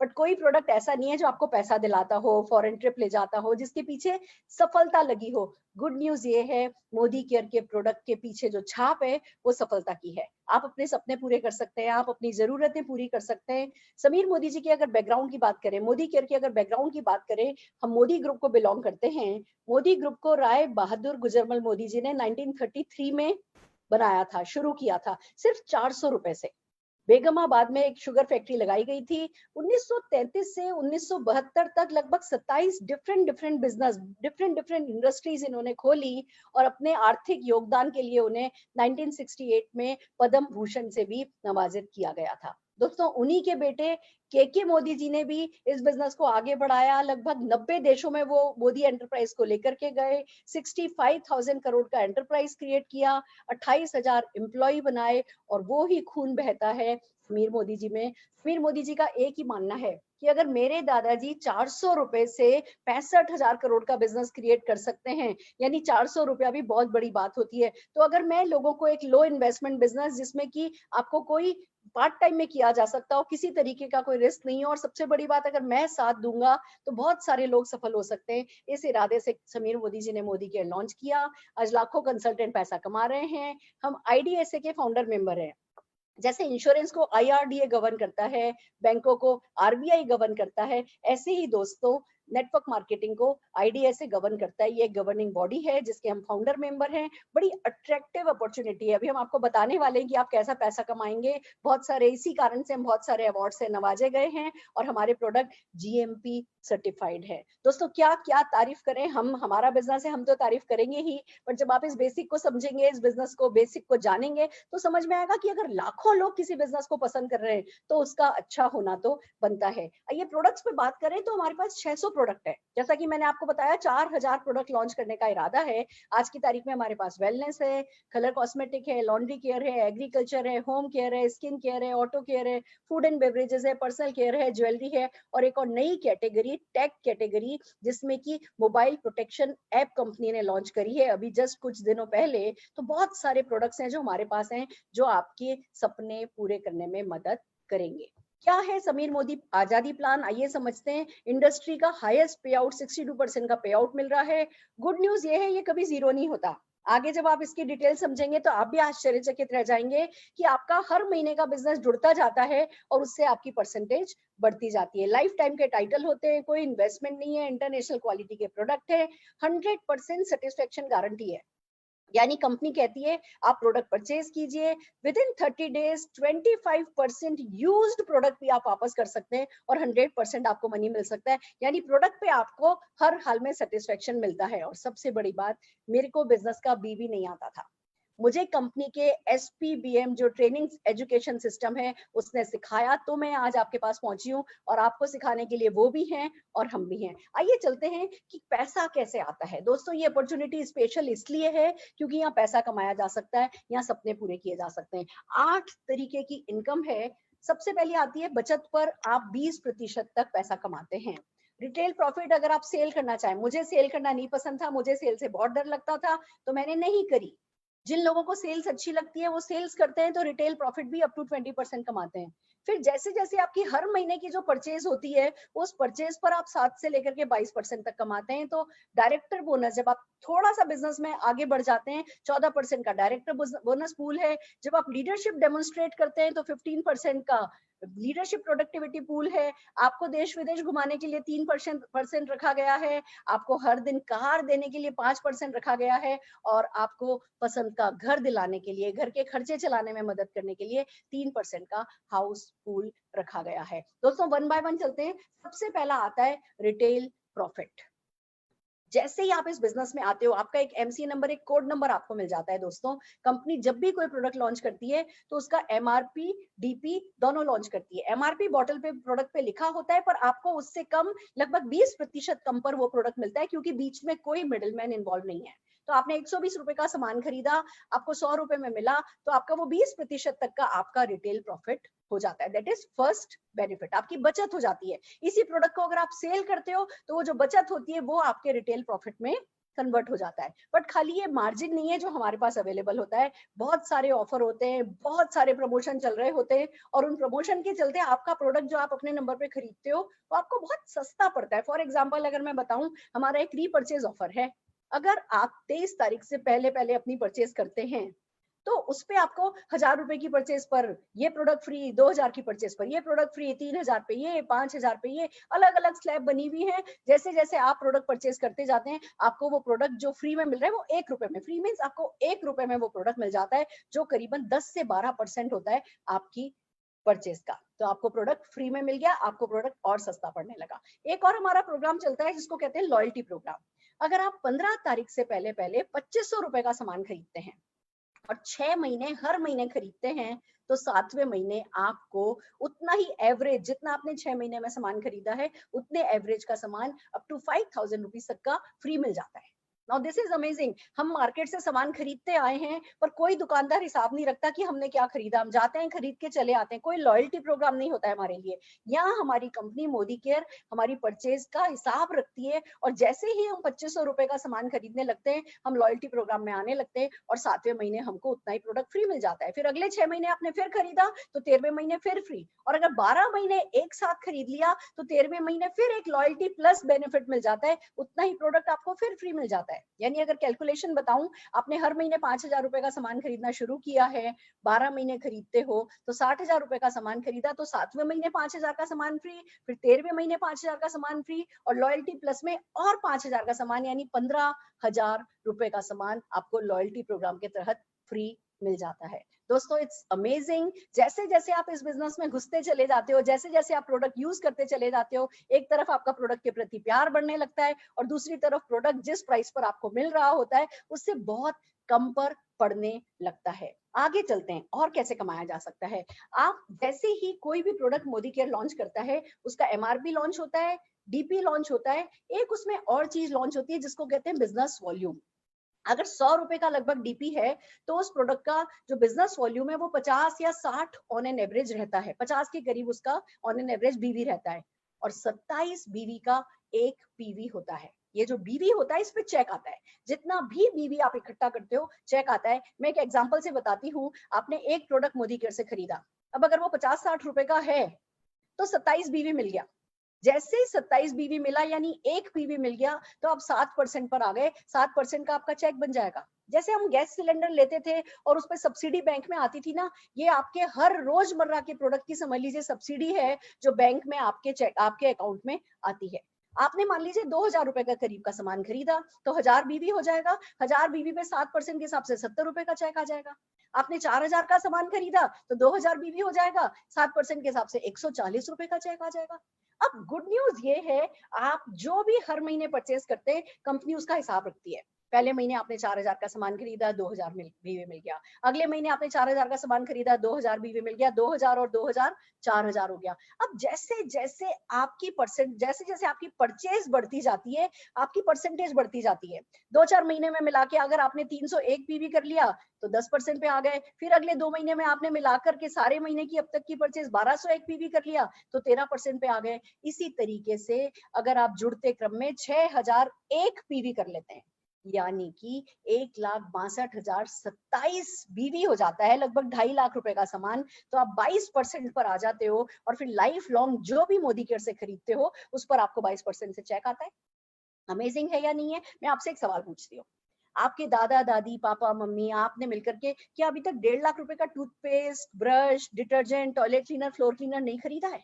बट कोई प्रोडक्ट ऐसा नहीं है जो आपको पैसा दिलाता हो, फॉरेन ट्रिप ले जाता हो, जिसके पीछे सफलता लगी हो। गुड न्यूज ये है, मोदी केयर के प्रोडक्ट के पीछे जो छाप है वो सफलता की है। आप अपने सपने पूरे कर सकते हैं, आप अपनी जरूरतें पूरी कर सकते हैं। समीर मोदी जी की अगर बैकग्राउंड की बात करें, मोदी केयर की अगर बैकग्राउंड की बात करें, हम मोदी ग्रुप को बिलोंग करते हैं। मोदी ग्रुप को राय बहादुर गुजरमल मोदी जी ने 1933 में बनाया था, शुरू किया था सिर्फ 400 रुपए से। बेगमाबाद में एक शुगर फैक्ट्री लगाई गई थी। 1933 से 1972 तक लगभग 27 different different business, different different industries इन्होंने खोली, और अपने आर्थिक योगदान के लिए उन्हें 1968 में पद्म भूषण से भी नवाजित किया गया था। दोस्तों, उन्हीं के बेटे के मोदी जी ने भी इस बिजनेस को आगे बढ़ाया। लगभग 90 देशों में वो मोदी एंटरप्राइज को लेकर के गए, 65,000 करोड़ का एंटरप्राइज क्रिएट किया, 28,000 एम्प्लॉय बनाए, और वो ही खून बहता है समीर मोदी जी में। समीर मोदी जी का एक ही मानना है कि अगर मेरे दादाजी 400 रुपए से 65,000 करोड़ का बिजनेस क्रिएट कर सकते हैं, यानी 400 रुपया भी बहुत बड़ी बात होती है, तो अगर मैं लोगों को एक लो इन्वेस्टमेंट बिजनेस, जिसमें कि आपको कोई पार्ट टाइम में किया जा सकता हो, किसी तरीके का कोई रिस्क नहीं है, और सबसे बड़ी बात अगर मैं साथ दूंगा तो बहुत सारे लोग सफल हो सकते हैं, इस इरादे से समीर मोदी जी ने मोदी केयर लॉन्च किया। आज लाखों कंसल्टेंट पैसा कमा रहे हैं। हम आईडीएसए के फाउंडर मेंबर हैं। जैसे इंश्योरेंस को आईआरडीए गवर्न करता है, बैंकों को आरबीआई गवर्न करता है, ऐसे ही दोस्तों नेटवर्क मार्केटिंग को आईडीएसए गवर्न करता है। ये गवर्निंग बॉडी है जिसके हम फाउंडर मेंबर हैं। बड़ी अट्रैक्टिव अपॉर्चुनिटी है, अभी हम आपको बताने वाले हैं कि आप कैसा पैसा कमाएंगे। बहुत सारे इसी कारण से हम बहुत सारे अवार्ड से नवाजे गए हैं, और हमारे प्रोडक्ट जीएमपी सर्टिफाइड है। दोस्तों, क्या क्या तारीफ करें, हम हमारा बिजनेस है, हम तो तारीफ करेंगे ही, पर जब आप इस बेसिक को समझेंगे, इस बिजनेस को बेसिक को जानेंगे, तो समझ में आएगा कि अगर लाखों लोग किसी बिजनेस को पसंद कर रहे हैं तो उसका अच्छा होना तो बनता है। आइए प्रोडक्ट्स पे बात करें तो हमारे पास 600 प्रोडक्ट है। जैसा कि मैंने आपको बताया, 4000 प्रोडक्ट लॉन्च करने का इरादा है। आज की तारीख में हमारे पास वेलनेस है, कलर कॉस्मेटिक है, लॉन्ड्री केयर है, एग्रीकल्चर है, होम केयर है, स्किन केयर है, ऑटो केयर है, फूड एंड बेवरेजेस है, पर्सनल केयर है, ज्वेलरी है, और एक और नई कैटेगरी टेक कैटेगरी, जिसमें कि मोबाइल प्रोटेक्शन ऐप कंपनी ने लॉन्च करी है अभी जस्ट कुछ दिनों पहले। तो बहुत सारे प्रोडक्ट्स हैं जो हमारे पास हैं, जो आपके सपने पूरे करने में मदद करेंगे। क्या है समीर मोदी आजादी प्लान, आइए समझते हैं। इंडस्ट्री का हाईएस्ट पे आउट, 62% का पे आउट मिल रहा है। गुड न्यूज ये है, ये कभी जीरो नहीं होता। आगे जब आप इसकी डिटेल समझेंगे तो आप भी आश्चर्यचकित रह जाएंगे कि आपका हर महीने का बिजनेस जुड़ता जाता है, और उससे आपकी परसेंटेज बढ़ती जाती है। लाइफ टाइम के टाइटल होते हैं, कोई इन्वेस्टमेंट नहीं है, इंटरनेशनल क्वालिटी के प्रोडक्ट है, 100% सेटिस्फेक्शन गारंटी है। यानी कंपनी कहती है आप प्रोडक्ट परचेज कीजिए, with in 30 days 25% used product भी आप वापस कर सकते हैं, और 100% आपको मनी मिल सकता है। यानी प्रोडक्ट पे आपको हर हाल में सेटिस्फेक्शन मिलता है। और सबसे बड़ी बात, मेरे को बिजनेस का बी भी नहीं आता था, मुझे कंपनी के एसपीबीएम जो ट्रेनिंग एजुकेशन सिस्टम है उसने सिखाया, तो मैं आज आपके पास पहुंची हूँ, और आपको सिखाने के लिए वो भी हैं और हम भी हैं। आइए चलते हैं कि पैसा कैसे आता है। दोस्तों, ये अपॉर्चुनिटी स्पेशल इसलिए है क्योंकि यहाँ पैसा कमाया जा सकता है, यहाँ सपने पूरे किए जा सकते हैं। 8 तरीके की इनकम है। सबसे पहले आती है बचत पर आप 20% तक पैसा कमाते हैं। रिटेल प्रॉफिट, अगर आप सेल करना चाहें, मुझे सेल करना नहीं पसंद था, मुझे सेल से बहुत डर लगता था, तो मैंने नहीं करी। जिन लोगों को सेल्स अच्छी लगती है वो सेल्स करते हैं, तो रिटेल प्रॉफिट भी अप टू 20% कमाते हैं। फिर जैसे जैसे आपकी हर महीने की जो परचेज होती है, उस परचेज पर आप 7 से लेकर के 22% तक कमाते हैं। तो डायरेक्टर बोनस, जब आप थोड़ा सा बिजनेस में आगे बढ़ जाते हैं, 14% का डायरेक्टर बोनस पूल है। जब आप लीडरशिप डेमोन्स्ट्रेट करते हैं तो 15% का लीडरशिप प्रोडक्टिविटी पूल है। आपको देश विदेश घुमाने के लिए 3% रखा गया है। आपको हर दिन कार देने के लिए 5% रखा गया है, और आपको पसंद का घर दिलाने के लिए, घर के खर्चे चलाने में मदद करने के लिए 3% का हाउस पूल रखा गया है। दोस्तों, वन बाय वन चलते हैं। सबसे पहला आता है रिटेल प्रॉफिट। जैसे ही आप इस बिजनेस में आते हो, आपका एक एमसी नंबर, एक कोड नंबर आपको मिल जाता है। दोस्तों, कंपनी जब भी कोई प्रोडक्ट लॉन्च करती है तो उसका एमआरपी, डीपी दोनों लॉन्च करती है। एमआरपी बॉटल पे, प्रोडक्ट पे लिखा होता है, पर आपको उससे कम, लगभग 20% कम पर वो प्रोडक्ट मिलता है, क्योंकि बीच में कोई मिडिलमैन इन्वॉल्व नहीं है। तो आपने 120 रुपए का सामान खरीदा, आपको 100 रुपए में मिला, तो आपका वो 20% तक का आपका रिटेल प्रॉफिट हो जाता है। दैट इज फर्स्ट बेनिफिट, आपकी बचत हो जाती है। इसी प्रोडक्ट को अगर आप सेल करते हो तो वो जो बचत होती है वो आपके रिटेल प्रॉफिट में कन्वर्ट हो जाता है। बट खाली ये मार्जिन नहीं है जो हमारे पास अवेलेबल होता है, बहुत सारे ऑफर होते हैं, बहुत सारे प्रमोशन चल रहे होते हैं, और उन प्रमोशन के चलते आपका प्रोडक्ट जो आप अपने नंबर पे खरीदते हो वो आपको बहुत सस्ता पड़ता है। फॉर एग्जाम्पल अगर मैं बताऊं, हमारा एक रीपर्चेज ऑफर है। अगर आप 23 तारीख से पहले पहले अपनी परचेज करते हैं तो उस पे आपको 1000 रुपए की परचेज पर ये प्रोडक्ट फ्री, 2000 की परचेज पर ये प्रोडक्ट फ्री, 3000 पे ये, 5000 पे ये, अलग अलग स्लैब बनी हुई है। जैसे जैसे आप प्रोडक्ट परचेज करते जाते हैं, आपको वो प्रोडक्ट जो फ्री में मिल रहा है वो 1 रुपए में, फ्री मीन्स आपको 1 रुपए में वो प्रोडक्ट मिल जाता है, जो करीबन 10 से 12% होता है आपकी परचेज का। तो आपको प्रोडक्ट फ्री में मिल गया, आपको प्रोडक्ट और सस्ता पड़ने लगा। एक और हमारा प्रोग्राम चलता है जिसको कहते हैं लॉयल्टी प्रोग्राम। अगर आप 15 तारीख से पहले पहले 2500 रुपए का सामान खरीदते हैं और 6 महीने हर महीने खरीदते हैं, तो 7वें महीने आपको उतना ही एवरेज, जितना आपने 6 महीने में सामान खरीदा है उतने एवरेज का सामान अप टू 5000 रुपीज तक का फ्री मिल जाता है। Now this is amazing. हम मार्केट से सामान खरीदते आए हैं, पर कोई दुकानदार हिसाब नहीं रखता कि हमने क्या खरीदा, हम जाते हैं खरीद के चले आते हैं। कोई लॉयल्टी प्रोग्राम नहीं होता है हमारे लिए। यहाँ हमारी कंपनी मोदी केयर हमारी परचेज का हिसाब रखती है, और जैसे ही हम 2500 रुपए का सामान खरीदने लगते हैं, हम लॉयल्टी प्रोग्राम में आने लगते हैं, और 7वें महीने हमको उतना ही प्रोडक्ट फ्री मिल जाता है। फिर अगले 6 महीने आपने फिर खरीदा तो 13वें महीने फिर फ्री, और अगर 12 महीने एक साथ खरीद लिया तो 13वें महीने फिर एक लॉयल्टी प्लस बेनिफिट मिल जाता है, उतना ही प्रोडक्ट आपको फिर फ्री मिल जाता है। यानी अगर कैलकुलेशन बताऊं, आपने हर महीने 5000 रुपए का सामान खरीदना शुरू किया है, 12 महीने खरीदते हो तो 60,000 रुपए का सामान खरीदा, तो 7वें महीने 5000 का सामान फ्री, फिर 13वें महीने 5000 का सामान फ्री, और लॉयल्टी प्लस में और 5000 का सामान, यानी 15,000 रुपए का सामान आपको लॉयल्टी प्रोग्राम के तहत फ्री मिल जाता है। दोस्तों, इट्स अमेजिंग। जैसे जैसे आप इस बिजनेस में घुसते चले जाते हो, जैसे जैसे आप प्रोडक्ट यूज करते चले जाते हो, एक तरफ आपका प्रोडक्ट के प्रति प्यार बढ़ने लगता है, और दूसरी तरफ प्रोडक्ट जिस प्राइस पर आपको मिल रहा होता है उससे बहुत कम पर पड़ने लगता है। आगे चलते हैं, और कैसे कमाया जा सकता है। आप जैसे ही कोई भी प्रोडक्ट मोदी केयर लॉन्च करता है, उसका एमआरपी लॉन्च होता है, डीपी लॉन्च होता है, एक उसमें और चीज लॉन्च होती है जिसको कहते हैं बिजनेस वॉल्यूम। अगर 100 रुपए का लगभग डीपी है, तो उस प्रोडक्ट का जो बिजनेस वॉल्यूम है वो 50 या 60 ऑन एन एवरेज रहता है, 50 के करीब उसका ऑन एन एवरेज बीवी रहता है, और 27 बीवी का एक पीवी होता है। ये जो बीवी होता है इस पे चेक आता है, जितना भी बीवी आप इकट्ठा करते हो चेक आता है। मैं एक एग्जांपल से बताती हूँ, आपने एक प्रोडक्ट मोदी केयर से खरीदा, अब अगर वो 50-60 रुपए का है तो 27 बीवी मिल गया। जैसे ही 27 बीवी मिला, यानी एक बीवी मिल गया, तो आप 7% पर आ गए, 7% का आपका चेक बन जाएगा। जैसे हम गैस सिलेंडर लेते थे और उस पर सब्सिडी बैंक में आती थी ना, ये आपके हर रोजमर्रा के प्रोडक्ट की समझ लीजिए सब्सिडी है, जो बैंक में आपके चेक, आपके अकाउंट में आती है। आपने मान लीजिए 2000 रुपए का करीब का सामान खरीदा, तो 1000 बीवी हो जाएगा, 1000 बीवी पे 7% के हिसाब से 70 रुपए का चेक आ जाएगा। आपने 4000 का सामान खरीदा तो 2000 बीवी हो जाएगा, 7% के हिसाब से 140 रुपए का चेक आ जाएगा। अब गुड न्यूज ये है, आप जो भी हर महीने परचेज करते हैं, कंपनी उसका हिसाब रखती है। पहले महीने आपने 4000 का सामान खरीदा, 2000 बीवी मिल गया। अगले महीने आपने 4000 का सामान खरीदा, 2000 बीवी मिल गया, 2000 और 2000 4000 हो गया। अब जैसे जैसे आपकी जैसे जैसे आपकी परचेज बढ़ती जाती है, आपकी परसेंटेज बढ़ती जाती है। 2-4 महीने में मिला के अगर आपने 301 बीवी कर लिया तो 10% पे आ गए। फिर अगले 2 महीने में आपने मिलाकर के सारे महीने की अब तक की परचेज 1201 बीवी कर लिया तो 13% पे आ गए। इसी तरीके से अगर आप जुड़ते क्रम में 6001 पीवी कर लेते हैं, यानी कि 1,62,027 बीवी हो जाता है, लगभग 2.5 लाख रुपए का सामान, तो आप 22% पर आ जाते हो, और फिर लाइफ लॉन्ग जो भी मोदी केयर से खरीदते हो उस पर आपको 22% से चेक आता है। अमेजिंग है या नहीं है? मैं आपसे एक सवाल पूछती हूँ, आपके दादा दादी पापा मम्मी आपने मिलकर के क्या अभी तक 1.5 लाख रुपए का toothpaste, brush, detergent, toilet cleaner, floor cleaner नहीं खरीदा है?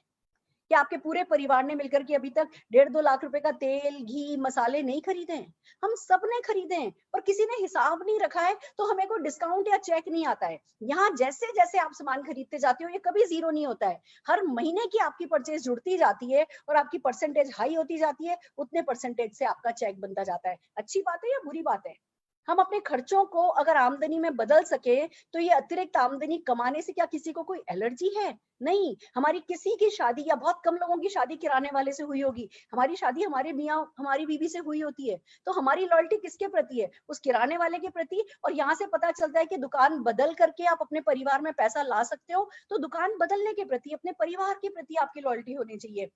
क्या आपके पूरे परिवार ने मिलकर के अभी तक 1.5-2 लाख रुपए का तेल, घी, मसाले नहीं खरीदे हैं? हम सब ने खरीदे हैं, और किसी ने हिसाब नहीं रखा है, तो हमें कोई डिस्काउंट या चेक नहीं आता है। यहाँ जैसे जैसे आप सामान खरीदते जाते हो, ये कभी जीरो नहीं होता है। हर महीने की आपकी परचेज जुड़ती जाती है और आपकी परसेंटेज हाई होती जाती है, उतने परसेंटेज से आपका चेक बनता जाता है। अच्छी बात है या बुरी बात है? हम अपने खर्चों को अगर आमदनी में बदल सके, तो ये अतिरिक्त आमदनी कमाने से क्या किसी को कोई एलर्जी है? नहीं। हमारी किसी की शादी या बहुत कम लोगों की शादी किराने वाले से हुई होगी, हमारी शादी हमारे मियाँ हमारी बीवी से हुई होती है, तो हमारी लॉयल्टी किसके प्रति है? उस किराने वाले के प्रति। और यहाँ से पता चलता है कि दुकान बदल करके आप अपने परिवार में पैसा ला सकते हो, तो दुकान बदलने के प्रति, अपने परिवार के प्रति आपकी लॉयल्टी होनी चाहिए।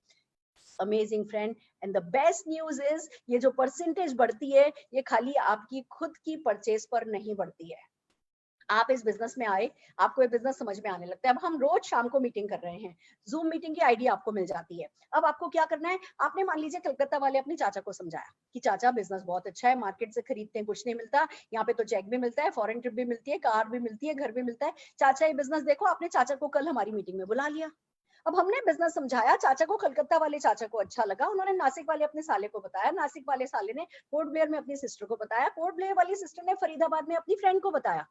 Amazing friend, and the best news is, ये जो परसेंटेज बढ़ती है, ये खाली आपकी खुद की परचेज पर नहीं बढ़ती है। आप इस बिजनेस में आए, आपको ये बिजनेस समझ में आने लगता है। अब हम रोज शाम को मीटिंग कर रहे हैं, जूम मीटिंग की आईडी आपको मिल जाती है। अब आपको क्या करना है, आपने मान लीजिए कलकत्ता वाले अपने चाचा को समझाया कि चाचा बिजनेस बहुत अच्छा है, मार्केट से खरीदते हैं कुछ नहीं मिलता, यहाँ पे तो चेक भी मिलता है, फॉरेन ट्रिप भी मिलती है, कार भी मिलती है, घर भी मिलता है, चाचा ये बिजनेस देखो। आपने चाचा को कल हमारी मीटिंग में बुला लिया। अब हमने बिजनेस समझाया, चाचा को, कलकत्ता वाले चाचा को अच्छा लगा, उन्होंने नासिक वाले अपने साले को बताया, नासिक वाले साले ने पोर्ट ब्लेयर में अपनी सिस्टर को बताया, पोर्ट ब्लेयर वाली सिस्टर ने फरीदाबाद में अपनी फ्रेंड को बताया।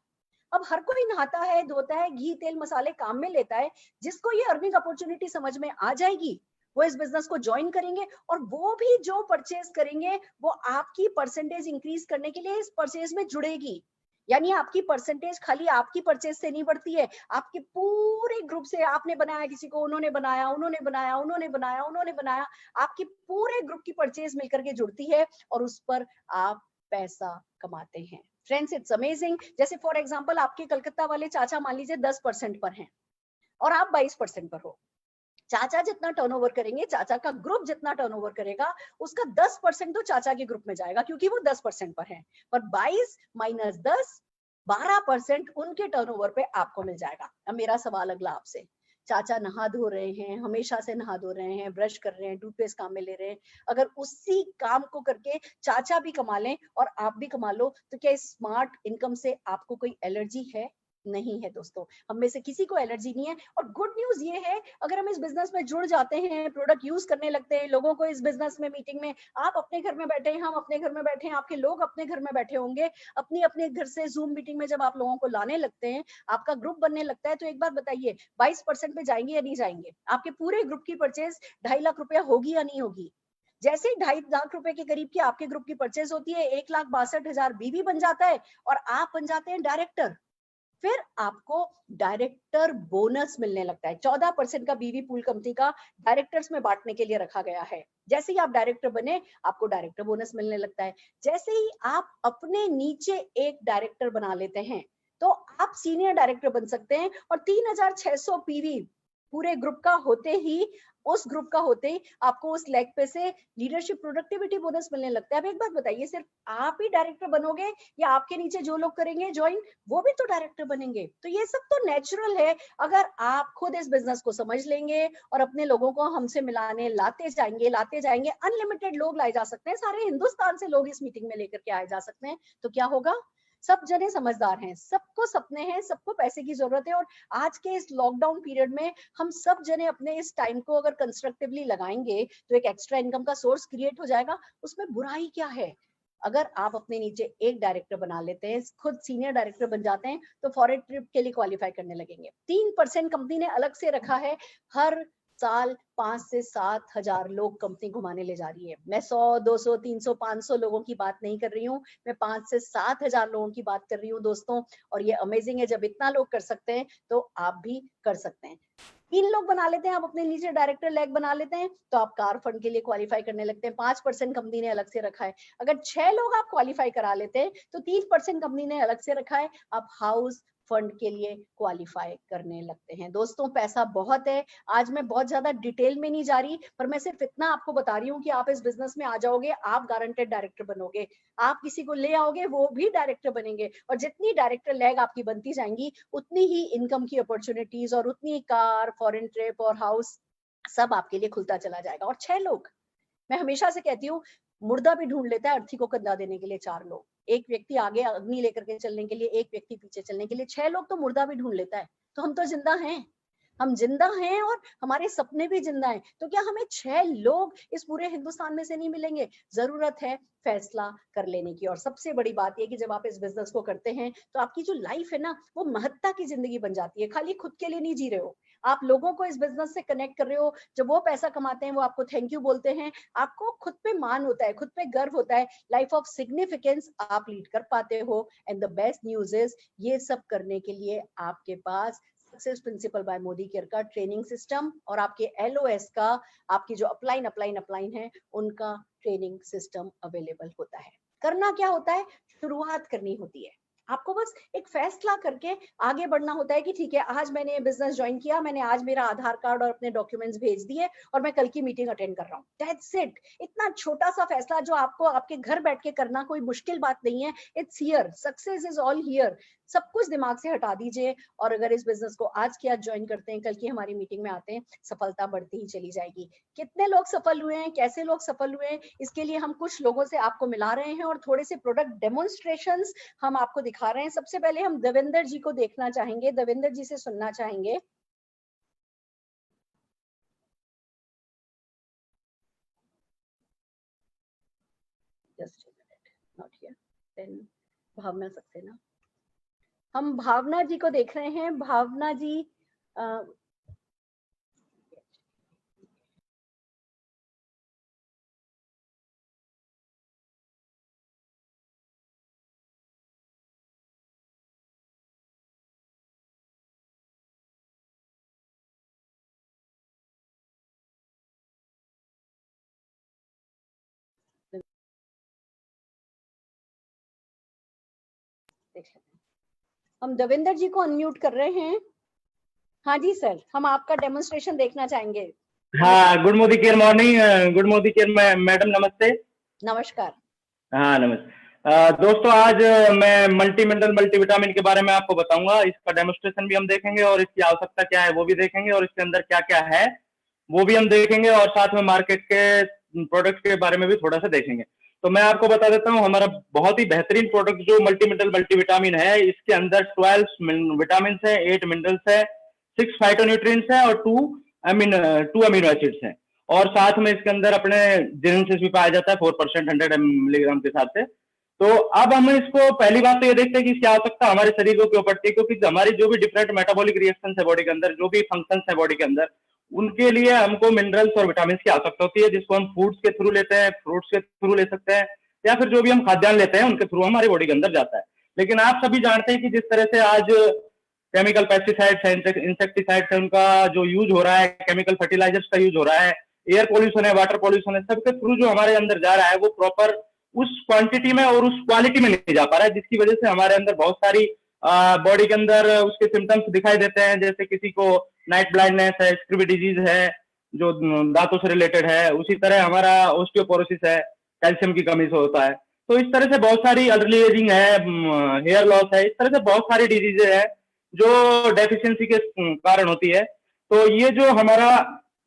अब हर कोई नहाता है, धोता है, घी तेल मसाले काम में लेता है। जिसको ये अर्निंग अपॉर्चुनिटी समझ में आ जाएगी, वो इस बिजनेस को ज्वाइन करेंगे, और वो भी जो परचेज करेंगे, वो आपकी परसेंटेज इंक्रीज करने के लिए इस परचेज में जुड़ेगी। यानी आपकी परसेंटेज खाली आपकी परचेज से नहीं बढ़ती है, आपके पूरे ग्रुप से। आपने बनाया किसी को, उन्होंने बनाया, उन्होंने बनाया, उन्होंने बनाया, उन्होंने बनाया, आपकी पूरे ग्रुप की परचेज मिलकर के जुड़ती है, और उस पर आप पैसा कमाते हैं। Friends, it's amazing. जैसे फॉर एग्जांपल, आपके कलकत्ता वाले चाचा मान लीजिए 10% पर हैं और आप 22% पर हो। चाचा जितना टर्नओवर करेंगे, चाचा का ग्रुप जितना टर्नओवर करेगा, उसका 10% तो चाचा के ग्रुप में जाएगा, क्योंकि वो 10% पर है। पर 22 माइनस 10, 12% उनके टर्नओवर पे आपको मिल जाएगा। अब मेरा सवाल अगला आपसे, चाचा नहा धो रहे हैं, हमेशा से नहा धो रहे हैं, ब्रश कर रहे हैं, टूथपेस्ट काम में ले रहे हैं, अगर उसी काम को करके चाचा भी कमा लें और आप भी कमा लो, तो क्या इस स्मार्ट इनकम से आपको कोई एलर्जी है? नहीं है दोस्तों, हम में से किसी को एलर्जी नहीं है। और गुड न्यूज ये है, अगर हम इस बिजनेस में जुड़ जाते हैं, प्रोडक्ट यूज करने लगते हैं, लोगों को इस बिजनेस में, मीटिंग में, आप अपने घर में बैठे हैं, हम अपने घर में बैठे हैं, आपके लोग अपने घर में बैठे होंगे, अपनी अपने घर से जूम मीटिंग में जब आप लोगों को लाने लगते हैं, आपका ग्रुप बनने लगता है, तो एक बात बताइए, 22% पे जाएंगे या नहीं जाएंगे? आपके पूरे ग्रुप की परचेज 2.5 लाख रुपया होगी या नहीं होगी? जैसे ही 2.5 लाख रुपए के करीब की आपके ग्रुप की परचेज होती है, 1,62,000 बीवी बन जाता है, और आप बन जाते हैं डायरेक्टर। फिर आपको डायरेक्टर बोनस मिलने लगता है। 14% का बीवी पूल कंपनी का डायरेक्टर्स में बांटने के लिए रखा गया है। जैसे ही आप डायरेक्टर बने, आपको डायरेक्टर बोनस मिलने लगता है। जैसे ही आप अपने नीचे एक डायरेक्टर बना लेते हैं, तो आप सीनियर डायरेक्टर बन सकते हैं, और 3,600 पीवी पूरे ग्रुप का होते ही, उस ग्रुप का होते ही आपको उस लेग पे से लीडरशिप प्रोडक्टिविटी बोनस मिलने लगता है। अब एक बात बताइए, सिर्फ आप ही डायरेक्टर बनोगे, या आपके नीचे जो लोग करेंगे ज्वाइन, वो भी तो डायरेक्टर बनेंगे? तो ये सब तो नेचुरल है। अगर आप खुद इस बिजनेस को समझ लेंगे और अपने लोगों को हमसे मिलाने लाते जाएंगे, अनलिमिटेड लोग लाए जा सकते हैं, सारे हिंदुस्तान से लोग इस मीटिंग में लेकर के आए जा सकते हैं, तो क्या होगा? सब जने समझदार हैं, सबको सपने हैं, सबको पैसे की जरूरत है, और आज के इस लॉकडाउन पीरियड में हम सब जने अपने इस टाइम को अगर कंस्ट्रक्टिवली लगाएंगे, तो एक एक्स्ट्रा इनकम का सोर्स क्रिएट हो जाएगा। उसमें बुराई क्या है? अगर आप अपने नीचे एक डायरेक्टर बना लेते हैं, खुद सीनियर डायरेक्टर बन जाते हैं, तो फॉरेन ट्रिप के लिए क्वालिफाई करने लगेंगे। 3% कंपनी ने अलग से रखा है, हर साल 5 से 7 हजार लोग कंपनी घुमाने ले जा रही है। मैं 100, 200, 300, 500 लोगों की बात नहीं कर रही हूँ, मैं 5 से 7 हजार लोगों की बात कर रही हूँ दोस्तों। और ये अमेजिंग है, जब इतना लोग कर सकते हैं, तो आप भी कर सकते हैं। 3 लोग बना लेते हैं, आप अपने नीचे डायरेक्टर लेग बना लेते हैं, तो आप कार फंड के लिए क्वालिफाई करने लगते हैं। 5% कंपनी ने अलग से रखा है। अगर 6 लोग आप क्वालिफाई करा लेते हैं, तो 3% कंपनी ने अलग से रखा है, आप हाउस फंड के लिए क्वालिफाई करने लगते हैं। दोस्तों, पैसा बहुत है। आज मैं बहुत ज्यादा डिटेल में नहीं जा रही, पर मैं सिर्फ इतना आपको बता रही हूँ कि आप इस बिजनेस में आ जाओगे, आप गारंटेड डायरेक्टर बनोगे। आप किसी को ले आओगे, वो भी डायरेक्टर बनेंगे, और जितनी डायरेक्टर लेग आपकी बनती जाएंगी, उतनी ही इनकम की अपॉर्चुनिटीज और उतनी कार, फॉरेन ट्रिप और हाउस सब आपके लिए खुलता चला जाएगा। और 6 लोग, मैं हमेशा से कहती हूँ, मुर्दा भी ढूंढ लेता है अर्थी को कंधा देने के लिए 4 लोग। एक व्यक्ति आगे अग्नि लेकर के चलने के लिए, एक व्यक्ति पीछे चलने के लिए, 6 लोग तो मुर्दा भी ढूंढ लेता है। तो हम तो जिंदा हैं। हम जिंदा हैं और हमारे सपने भी जिंदा हैं। तो क्या हमें 6 लोग इस पूरे हिंदुस्तान में से नहीं मिलेंगे? जरूरत है फैसला कर लेने की। और सबसे बड़ी बात यह कि जब आप इस बिजनेस को करते हैं तो आपकी जो लाइफ है ना, वो महत्ता की जिंदगी बन जाती है। खाली खुद के लिए नहीं जी रहे हो, आप लोगों को इस बिजनेस से कनेक्ट कर रहे हो। जब वो पैसा कमाते हैं, वो आपको थैंक यू बोलते हैं, आपको खुद पे मान होता है, खुद पे गर्व होता है। लाइफ ऑफ सिग्निफिकेंस आप लीड कर पाते हो। And the best news is, ये सब करने के लिए आपके पास success principle by Modicare का ट्रेनिंग सिस्टम और आपके LOS का, आपकी जो अपलाइन है, उनका ट्रेनिंग सिस्टम अवेलेबल होता है। करना क्या होता है? शुरुआत करनी होती है। आपको बस एक फैसला करके आगे बढ़ना होता है कि ठीक है, आज मैंने बिजनेस ज्वाइन किया, मैंने आज मेरा आधार कार्ड और अपने डॉक्यूमेंट्स भेज दिए और मैं कल की मीटिंग अटेंड कर रहा हूँ। That's it. इतना छोटा सा फैसला जो आपको आपके घर बैठ के करना कोई मुश्किल बात नहीं है। It's here, success is all here. सब कुछ दिमाग से हटा दीजिए और अगर इस बिजनेस को आज की आज ज्वाइन करते हैं, कल की हमारी मीटिंग में आते हैं, सफलता बढ़ती ही चली जाएगी। कितने लोग सफल हुए हैं, कैसे लोग सफल हुए हैं, इसके लिए हम कुछ लोगों से आपको मिला रहे हैं और थोड़े से प्रोडक्ट डेमोन्स्ट्रेशंस हम आपको दिखा रहे हैं। सबसे पहले हम देवेंद्र जी को देखना चाहेंगे, देवेंद्र जी से सुनना चाहेंगे। Just not here. देन भावना सक्सेना, हम भावना जी को देख रहे हैं। भावना जी हम देवेंद्र जी को अनम्यूट कर रहे हैं। हाँ जी सर, हम आपका डेमोन्स्ट्रेशन देखना चाहेंगे। हाँ, good Modi care morning, good Modi care madam, नमस्ते। नमस्कार। हाँ नमस्ते। दोस्तों, आज मैं मल्टी मिनरल मल्टीविटामिन के बारे में आपको बताऊंगा। इसका डेमोन्स्ट्रेशन भी हम देखेंगे और इसकी आवश्यकता क्या है वो भी देखेंगे और इसके अंदर क्या क्या है वो भी हम देखेंगे और साथ में मार्केट के प्रोडक्ट के बारे में भी थोड़ा सा देखेंगे। तो मैं आपको बता देता हूँ, हमारा बहुत ही बेहतरीन प्रोडक्ट जो मल्टी मिनरल मल्टीविटामिन है, इसके अंदर 12 विटामिन है, 8 मिनरल्स है, 6 फाइटोन्यूट्रिएंट्स है और 2 अमीनो एसिड्स हैं। और साथ में इसके अंदर अपने जेनेसिस भी पाया जाता है 4% 100 मिलीग्राम के हिसाब से। तो अब हम इसको पहली बात तो ये देखते हैं कि इसकी आवश्यकता हमारे शरीर को क्यों पड़ती है, क्योंकि हमारी जो भी डिफरेंट मेटाबॉलिक रिएक्शन है बॉडी के अंदर, जो भी फंक्शंस है बॉडी के अंदर, उनके लिए हमको मिनरल्स और विटामिन की आवश्यकता होती है, जिसको हम फूड्स के थ्रू लेते हैं, फ्रूट्स के थ्रू ले सकते हैं, या फिर जो भी हम खाद्यान्न लेते हैं उनके थ्रू हमारी बॉडी के अंदर जाता है। लेकिन आप सभी जानते हैं कि जिस तरह से आज केमिकल पेस्टिसाइड्स है, इंसेक्टिसाइड्स है, उनका जो यूज हो रहा है, केमिकल फर्टिलाइजर्स का यूज हो रहा है, एयर पोल्यूशन है, वाटर पोल्यूशन है, सबके थ्रू जो हमारे अंदर जा रहा है वो प्रॉपर उस क्वांटिटी में और उस क्वालिटी में नहीं जा पा रहा है, जिसकी वजह से हमारे अंदर बहुत सारी बॉडी के अंदर उसके सिम्टम्स दिखाई देते हैं। जैसे किसी को नाइट ब्लाइंडनेस है, स्क्रिवी डिजीज है जो दांतों से रिलेटेड है, उसी तरह हमारा ऑस्टियोपोरोसिस है, कैल्शियम की कमी से होता है। तो इस तरह से बहुत सारी अर्ली एजिंग है, हेयर लॉस है, इस तरह से बहुत सारी डिजीजेज है जो डेफिशिएंसी के कारण होती है। तो ये जो हमारा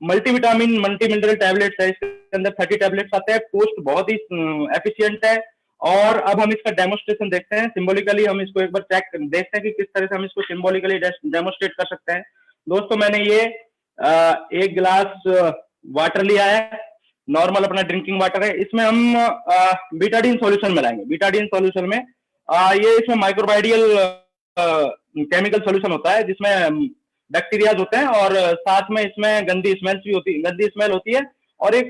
मल्टीविटामिन मल्टी मिनरल टैबलेट्स है, इसके अंदर 30 टैबलेट्स आते हैं, पोस्ट बहुत ही एफिशिएंट है। और अब हम इसका डेमोन्स्ट्रेशन देखते हैं, सिंबॉलिकली हम इसको एक बार चेक देखते हैं कि किस तरह से हम इसको सिंबॉलिकली डेमोन्स्ट्रेट कर सकते हैं। दोस्तों, मैंने ये एक गिलास वाटर लिया है, नॉर्मल अपना ड्रिंकिंग वाटर है। इसमें हम बीटाडीन सॉल्यूशन मिलाएंगे। बीटाडीन सॉल्यूशन में ये इसमें माइक्रोबाइडियल केमिकल सॉल्यूशन होता है, जिसमें बैक्टीरियाज होते हैं और साथ में इसमें गंदी स्मेल होती है और एक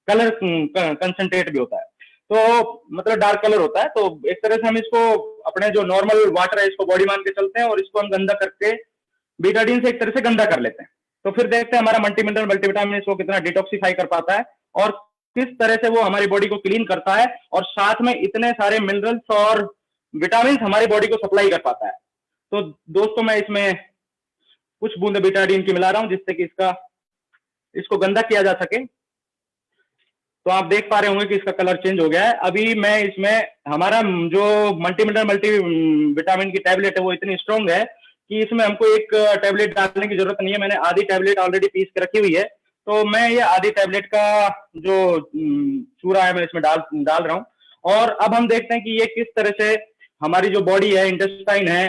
कलर कंसंट्रेट भी होता है, तो मतलब डार्क कलर होता है। तो एक तरह से हम इसको अपने जो नॉर्मल वाटर है इसको बॉडी मान के चलते हैं और इसको हम गंदा करके बीटाडीन से एक तरह से गंदा कर लेते हैं। तो फिर देखते हैं हमारा मल्टी मिनरल मल्टीविटामिन इसको कितना डिटॉक्सिफाई कर पाता है और किस तरह से वो हमारी बॉडी को क्लीन करता है और साथ में इतने सारे मिनरल्स और विटामिन हमारी बॉडी को सप्लाई कर पाता है। तो दोस्तों, मैं इसमें कुछ बूंदे बीटाडीन की मिला रहा हूं जिससे कि इसको गंदा किया जा सके। तो आप देख पा रहे होंगे कि इसका कलर चेंज हो गया है। अभी मैं इसमें हमारा जो मल्टी मिनरल मल्टी विटामिन की टैबलेट है वो इतनी स्ट्रॉन्ग है कि इसमें हमको एक टैबलेट डालने की जरूरत नहीं है। मैंने आधी टैबलेट ऑलरेडी पीस के रखी हुई है, तो मैं ये आधी टैबलेट का जो चूरा है मैं इसमें डाल रहा हूँ। और अब हम देखते हैं कि ये किस तरह से हमारी जो बॉडी है, इंटेस्टाइन है,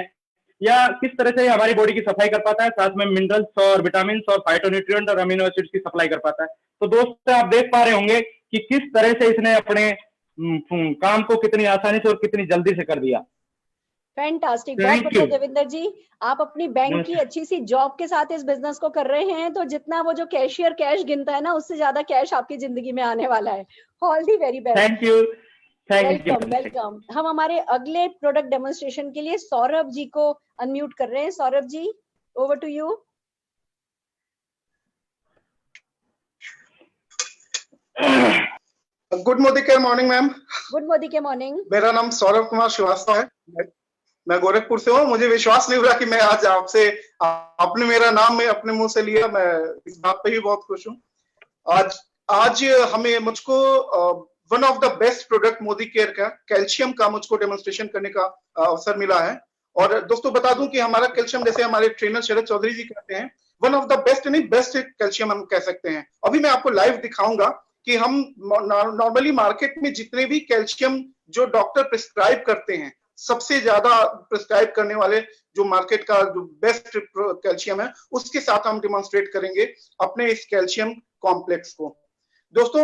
या किस तरह से हमारी बॉडी की सफाई कर पाता है, साथ में मिनरल्स और विटामिन और फाइटोन्यूट्रिएंट और अमीनो एसिड्स की सप्लाई कर पाता है। तो दोस्तों आप देख पा रहे होंगे कि किस तरह से इसने अपने काम को कितनी आसानी से और कितनी जल्दी से कर दिया। फैंटास्टिक, बहुत बढ़िया देवेंद्र जी। आप अपनी बैंक की अच्छी सी जॉब के साथ इस बिजनेस को कर रहे हैं, तो जितना वो जो कैशियर कैश गिनता है ना, उससे ज्यादा कैश आपकी जिंदगी में आने वाला है। All the very best. Thank you. Welcome welcome. हम हमारे अगले प्रोडक्ट डेमोन्स्ट्रेशन के लिए सौरभ जी को अनम्यूट कर रहे हैं। Saurabh ji, over to you. Good मोदी के मॉर्निंग मैम। गुड मोदी के मॉर्निंग। मेरा नाम सौरभ कुमार श्रीवास्तव है, मैं गोरखपुर से हूँ। मुझे विश्वास नहीं हो रहा कि मैं आज आपसे, आपने मेरा नाम में अपने मुंह से लिया। मैं इस बात पे भी बहुत खुश हूँ। आज हमें मुझको one of the best product Modi care का कैल्शियम का मुझको डेमोन्स्ट्रेशन करने का अवसर मिला है। और दोस्तों बता दूं कि हमारा कैल्शियम, जैसे हमारे ट्रेनर शरद चौधरी जी कहते हैं, वन ऑफ द बेस्ट नहीं बेस्ट कैल्शियम हम कह सकते हैं। अभी मैं आपको लाइव दिखाऊंगा कि हम नॉर्मली मार्केट में जितने भी कैल्शियम जो डॉक्टर प्रिस्क्राइब करते हैं, सबसे ज्यादा प्रिस्क्राइब करने वाले जो मार्केट का जो बेस्ट कैल्शियम है, उसके साथ हम डिमॉन्स्ट्रेट करेंगे अपने इस कैल्शियम कॉम्प्लेक्स को। दोस्तों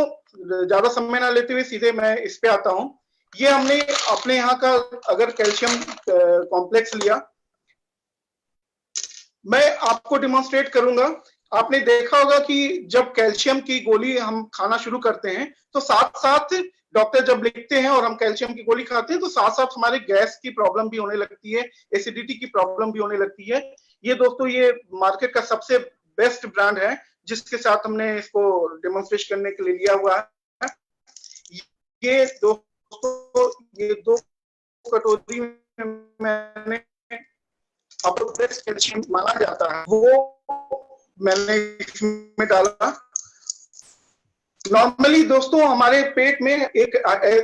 ज्यादा समय ना लेते हुए सीधे मैं इस पे आता हूं। ये हमने अपने यहाँ का अगर कैल्शियम कॉम्प्लेक्स लिया, मैं आपको डिमॉन्स्ट्रेट करूंगा। आपने देखा होगा कि जब कैल्शियम की गोली हम खाना शुरू करते हैं, तो साथ साथ डॉक्टर जब लिखते हैं और हम कैल्शियम की गोली खाते हैं, तो साथ साथ हमारे गैस की प्रॉब्लम भी होने लगती है, एसिडिटी की प्रॉब्लम भी होने लगती है। ये दोस्तों ये मार्केट का सबसे बेस्ट ब्रांड है, जिसके साथ हमने इसको डेमोन्स्ट्रेट करने के लिए लिया हुआ है। ये दोस्तों ये 2 कटोरी में मैंने आपको बेस्ट कैल्शियम माना जाता है, वो मैंने इसमें डाला। नॉर्मली दोस्तों हमारे पेट में एक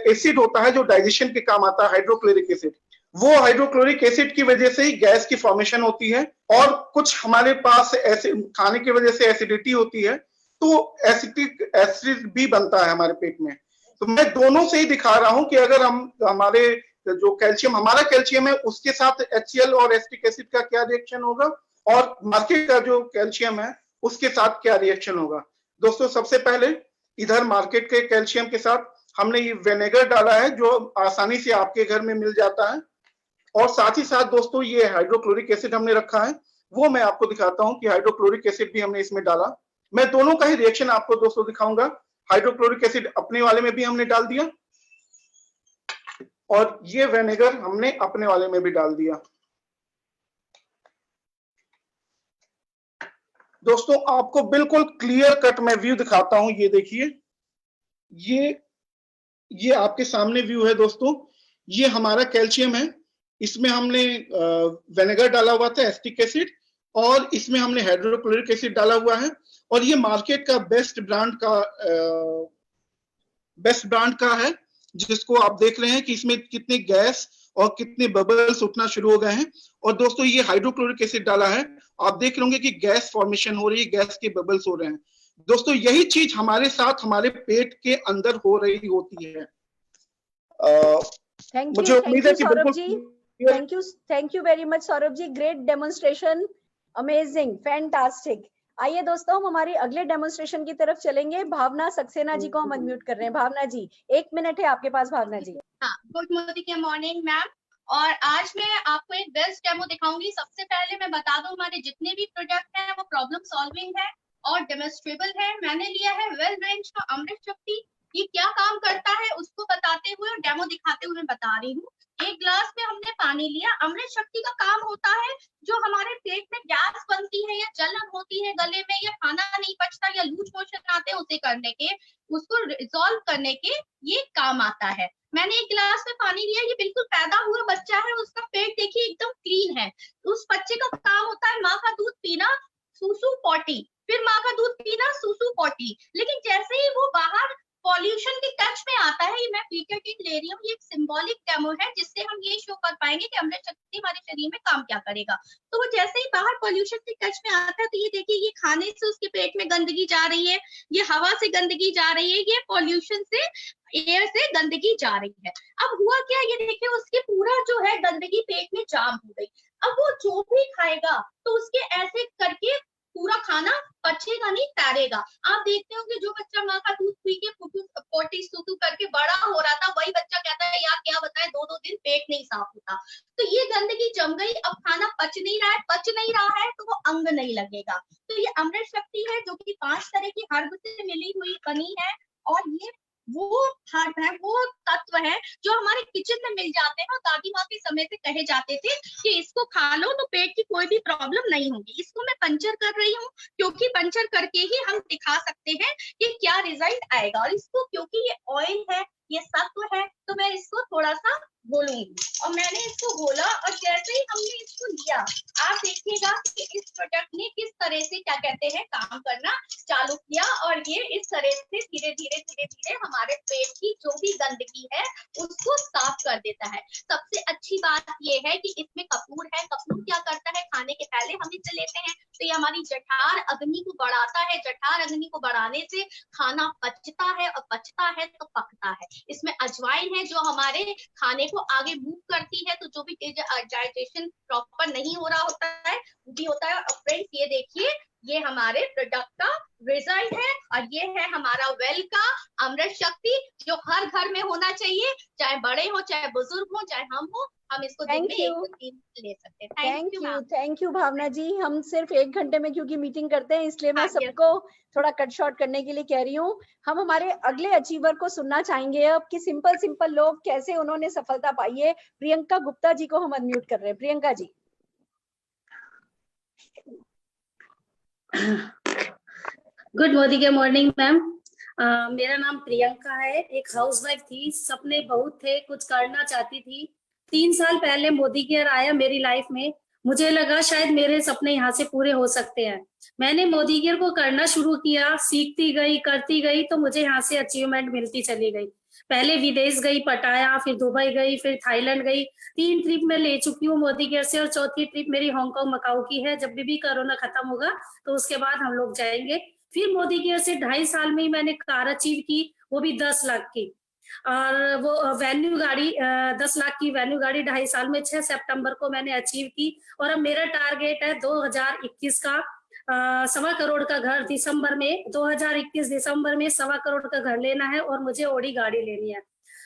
एसिड होता है जो डाइजेशन के काम आता है, हाइड्रोक्लोरिक एसिड। वो हाइड्रोक्लोरिक एसिड की वजह से ही गैस की फॉर्मेशन होती है, और कुछ हमारे पास ऐसे खाने की वजह से एसिडिटी होती है, तो एसिडिक एसिड भी बनता है हमारे पेट में। तो मैं दोनों से ही दिखा रहा हूं कि अगर हम हमारे जो कैल्शियम, हमारा कैल्शियम है, उसके साथ HCl और एसिटिक एसिड का क्या रिएक्शन होगा, और मार्केट का जो कैल्शियम है उसके साथ क्या रिएक्शन होगा। दोस्तों सबसे पहले इधर मार्केट के कैल्शियम के साथ हमने ये विनेगर डाला है, जो आसानी से आपके घर में मिल जाता है। और साथ ही साथ दोस्तों ये हाइड्रोक्लोरिक एसिड हमने रखा है, वो मैं आपको दिखाता हूं कि हाइड्रोक्लोरिक एसिड भी हमने इसमें डाला। मैं दोनों का ही रिएक्शन आपको दोस्तों दिखाऊंगा। हाइड्रोक्लोरिक एसिड अपने वाले में भी हमने डाल दिया, और ये विनेगर हमने अपने वाले में भी डाल दिया। दोस्तों आपको बिल्कुल क्लियर कट मैं व्यू दिखाता हूं। ये देखिए, ये आपके सामने व्यू है दोस्तों। ये हमारा कैल्शियम है, इसमें हमने विनेगर डाला हुआ था, एसिटिक एसिड, और इसमें हमने हाइड्रोक्लोरिक एसिड डाला हुआ है। और ये मार्केट का बेस्ट ब्रांड का है, जिसको आप देख रहे हैं कि इसमें कितने गैस और कितने बबल्स उठना शुरू हो गए हैं। और दोस्तों ये हाइड्रोक्लोरिक एसिड डाला है, आप देख रहे होंगे कि गैस फॉर्मेशन हो रही है, गैस के बबल्स हो रहे हैं। दोस्तों यही चीज हमारे साथ हमारे पेट के अंदर हो रही होती है। मुझे उम्मीद है कि बिल्कुल। Thank you very much Saurabh ji, great demonstration, amazing, fantastic. आइए दोस्तों हम हमारे अगले डेमोन्स्ट्रेशन की तरफ चलेंगे। भावना सक्सेना जी को हम अनम्यूट कर रहे हैं। भावना जी 1 मिनट है आपके पास। भावना जी। हाँ, गुड मोदी के मॉर्निंग मैम। और आज मैं आपको एक बेस्ट डेमो दिखाऊंगी। सबसे पहले मैं बता दूं, हमारे जितने भी प्रोडक्ट हैं वो प्रॉब्लम सॉल्विंग है और डेमोन्स्ट्रेबल है। मैंने लिया है वेल रेंज का अमृत शक्ति। ये क्या काम करता है उसको बताते हुए और डेमो दिखाते हुए बता रही हूँ। एक ग्लास में हमने पानी लिया। अमृत शक्ति का काम होता है जो हमारे पेट में गैस बनती है या जलन होती है गले में, या खाना नहीं पचता या लूज मोशन आते हैं, उसे करने के, उसको रिजॉल्व करने के ये काम आता है। मैंने एक गिलास में पानी लिया। ये बिल्कुल पैदा हुआ बच्चा है, उसका पेट देखिए एकदम क्लीन है। उस बच्चे का काम होता है माँ का दूध पीना, सूसू पॉटी, फिर माँ का दूध पीना, सूसू पॉटी। लेकिन जैसे ही वो बाहर पॉल्यूशन के टच में आता है, ये मैं पीटर किट ले रही हूँ, ये एक सिंबॉलिक डेमो है जिससे हम ये शो कर पाएंगे कि अमृत शक्ति हमारे शरीर में काम क्या करेगा। तो वो जैसे ही बाहर पॉल्यूशन के टच में आता है, तो ये देखिए, ये खाने से उसके पेट में गंदगी जा रही है, ये हवा से गंदगी जा रही है, ये पॉल्यूशन से, एयर से गंदगी जा रही है। अब हुआ क्या, ये देखिए उसके पूरा जो है गंदगी पेट में जाम हो गई। अब वो जो भी खाएगा तो उसके ऐसे करके पूरा खाना पचेगा नहीं, तैरेगा। आप देखते होंगे जो बच्चा माँ का दूध पी के पोटी सूतू करके बड़ा हो रहा था, वही बच्चा कहता है यार क्या बताए 2-2 दिन पेट नहीं साफ होता। तो ये गंदगी जम गई, अब खाना पच नहीं रहा है तो वो अंग नहीं लगेगा। तो ये अमृत शक्ति है जो कि 5 तरह की हर्ब से मिली हुई बनी है, और ये वो हर्ब है, वो तत्व है जो हमारे किचन में मिल जाते हैं, और दादी माँ के समय से कहे जाते थे कि इसको खा लो तो पेट की कोई भी प्रॉब्लम नहीं होगी। इसको मैं पंचर कर रही हूँ क्योंकि पंचर करके ही हम दिखा सकते हैं कि क्या रिजल्ट आएगा। और इसको क्योंकि ये ऑयल है, ये सत्व है, तो मैं इसको थोड़ा सा बोलूंगी। और मैंने इसको बोला और जैसे ही हमने इसको लिया, आप देखिएगा कि इस प्रोडक्ट ने किस तरह से क्या कहते हैं काम करना चालू किया, और ये इस तरह से धीरे धीरे हमारे पेट की जो भी गंदगी है उसको साफ कर देता है। सबसे अच्छी बात ये है कि इसमें कपूर है। कपूर क्या करता है, खाने के पहले हम इसे लेते हैं तो ये हमारी जठर अग्नि को बढ़ाता है। जठर अग्नि को बढ़ाने से खाना पचता है, और पचता है तो पकता है। इसमें अजवाइन है जो हमारे खाने को आगे मूव करती है, तो जो भी डाइजेशन प्रॉपर नहीं हो रहा होता है वो भी होता है। और फ्रेंड्स ये देखिए, ये हमारे प्रोडक्ट का रिजल्ट है, और ये है हमारा वेल का अमृत शक्ति जो हर घर में होना चाहिए, चाहे बड़े हो, चाहे बुजुर्ग हो, चाहे हम हो, हम इसको दिन में 1 से 3 ले सकते हैं। थैंक यू भावना जी। हम सिर्फ 1 घंटे में क्योंकि मीटिंग करते हैं, इसलिए मैं सबको थोड़ा कट शॉर्ट करने के लिए कह रही हूँ। हम हमारे अगले अचीवर को सुनना चाहेंगे अब कि सिंपल लोग कैसे उन्होंने सफलता पाई है। प्रियंका गुप्ता जी को हम अनम्यूट कर रहे हैं। Priyanka ji. Good morning ma'am. मेरा नाम प्रियंका है, एक हाउसवाइफ थी, सपने बहुत थे, कुछ करना चाहती थी। 3 साल पहले मोदी केयर आया मेरी लाइफ में। मुझे लगा शायद मेरे सपने यहाँ से पूरे हो सकते हैं। मैंने मोदी केयर को करना शुरू किया, सीखती गई, करती गई, तो मुझे यहाँ से अचीवमेंट मिलती चली गई। पहले विदेश गई, पटाया, फिर दुबई गई, फिर थाईलैंड गई। 3 ट्रिप मैं ले चुकी हूँ मोदी केयर से, और 4थी ट्रिप मेरी हांगकांग मकाऊ की है। जब भी कोरोना खत्म होगा तो उसके बाद हम लोग जाएंगे। फिर मोदी केयर से 2.5 साल में ही मैंने कार अचीव की, वो भी 10 लाख की। और वो वेन्यू गाड़ी 10 लाख की वेन्यू गाड़ी 2.5 साल में 6 सितंबर को मैंने अचीव की। और अब मेरा टारगेट है 2021 का 1.25 करोड़ का घर दिसंबर में, 2021 दिसंबर में 1.25 करोड़ का घर लेना है, और मुझे ऑडी गाड़ी लेनी है।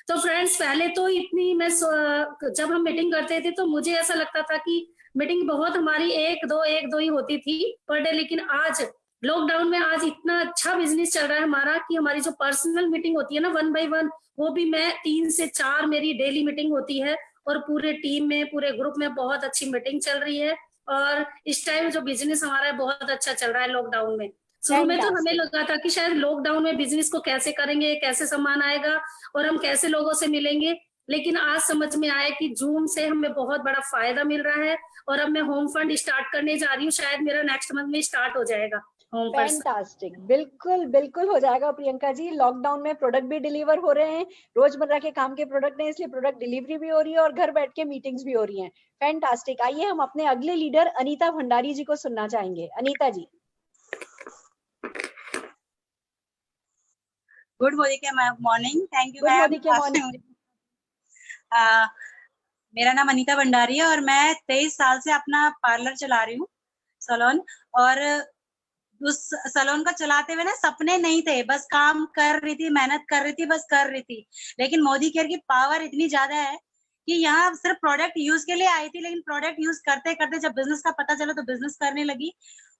तो फ्रेंड्स, पहले तो इतनी मैं जब हम मीटिंग करते थे तो मुझे ऐसा लगता था कि मीटिंग बहुत हमारी 1-2 ही होती थी पर डे, लेकिन आज लॉकडाउन में आज इतना अच्छा बिजनेस चल रहा है हमारा कि हमारी जो पर्सनल मीटिंग होती है ना 1 by 1, वो भी मैं 3 से 4 मेरी डेली मीटिंग होती है, और पूरे टीम में, पूरे ग्रुप में बहुत अच्छी मीटिंग चल रही है। और इस टाइम जो बिजनेस हमारा है बहुत अच्छा चल रहा है लॉकडाउन में। शुरू में तो हमें लगा था कि शायद लॉकडाउन में बिजनेस को कैसे करेंगे, कैसे सामान आएगा और हम कैसे लोगों से मिलेंगे, लेकिन आज समझ में आया कि जूम से हमें बहुत बड़ा फायदा मिल रहा है। और अब मैं होम फंड स्टार्ट करने जा रही हूँ, शायद मेरा नेक्स्ट मंथ में स्टार्ट हो जाएगा। फैंटास्टिक, बिल्कुल हो जाएगा प्रियंका जी। लॉकडाउन में प्रोडक्ट भी डिलीवर हो रहे हैं, रोजमर्रा के काम के प्रोडक्ट हैं, इसलिए प्रोडक्ट डिलीवरी भी हो रही है और घर बैठ के मीटिंग्स भी हो रही हैं। फैंटास्टिक। आइए हम अपने अगले लीडर अनीता भंडारी जी को सुनना चाहेंगे। Anita ji. Good morning, thank you ma'am. मेरा नाम अनीता भंडारी है और मैं 23 साल से अपना पार्लर चला रही हूँ, सैलून। और उस सैलून का चलाते हुए ना सपने नहीं थे, बस काम कर रही थी, मेहनत कर रही थी, बस कर रही थी। लेकिन मोदी केयर की पावर इतनी ज्यादा है कि यहाँ सिर्फ प्रोडक्ट यूज के लिए आई थी, लेकिन प्रोडक्ट यूज करते करते जब बिजनेस का पता चला तो बिजनेस करने लगी।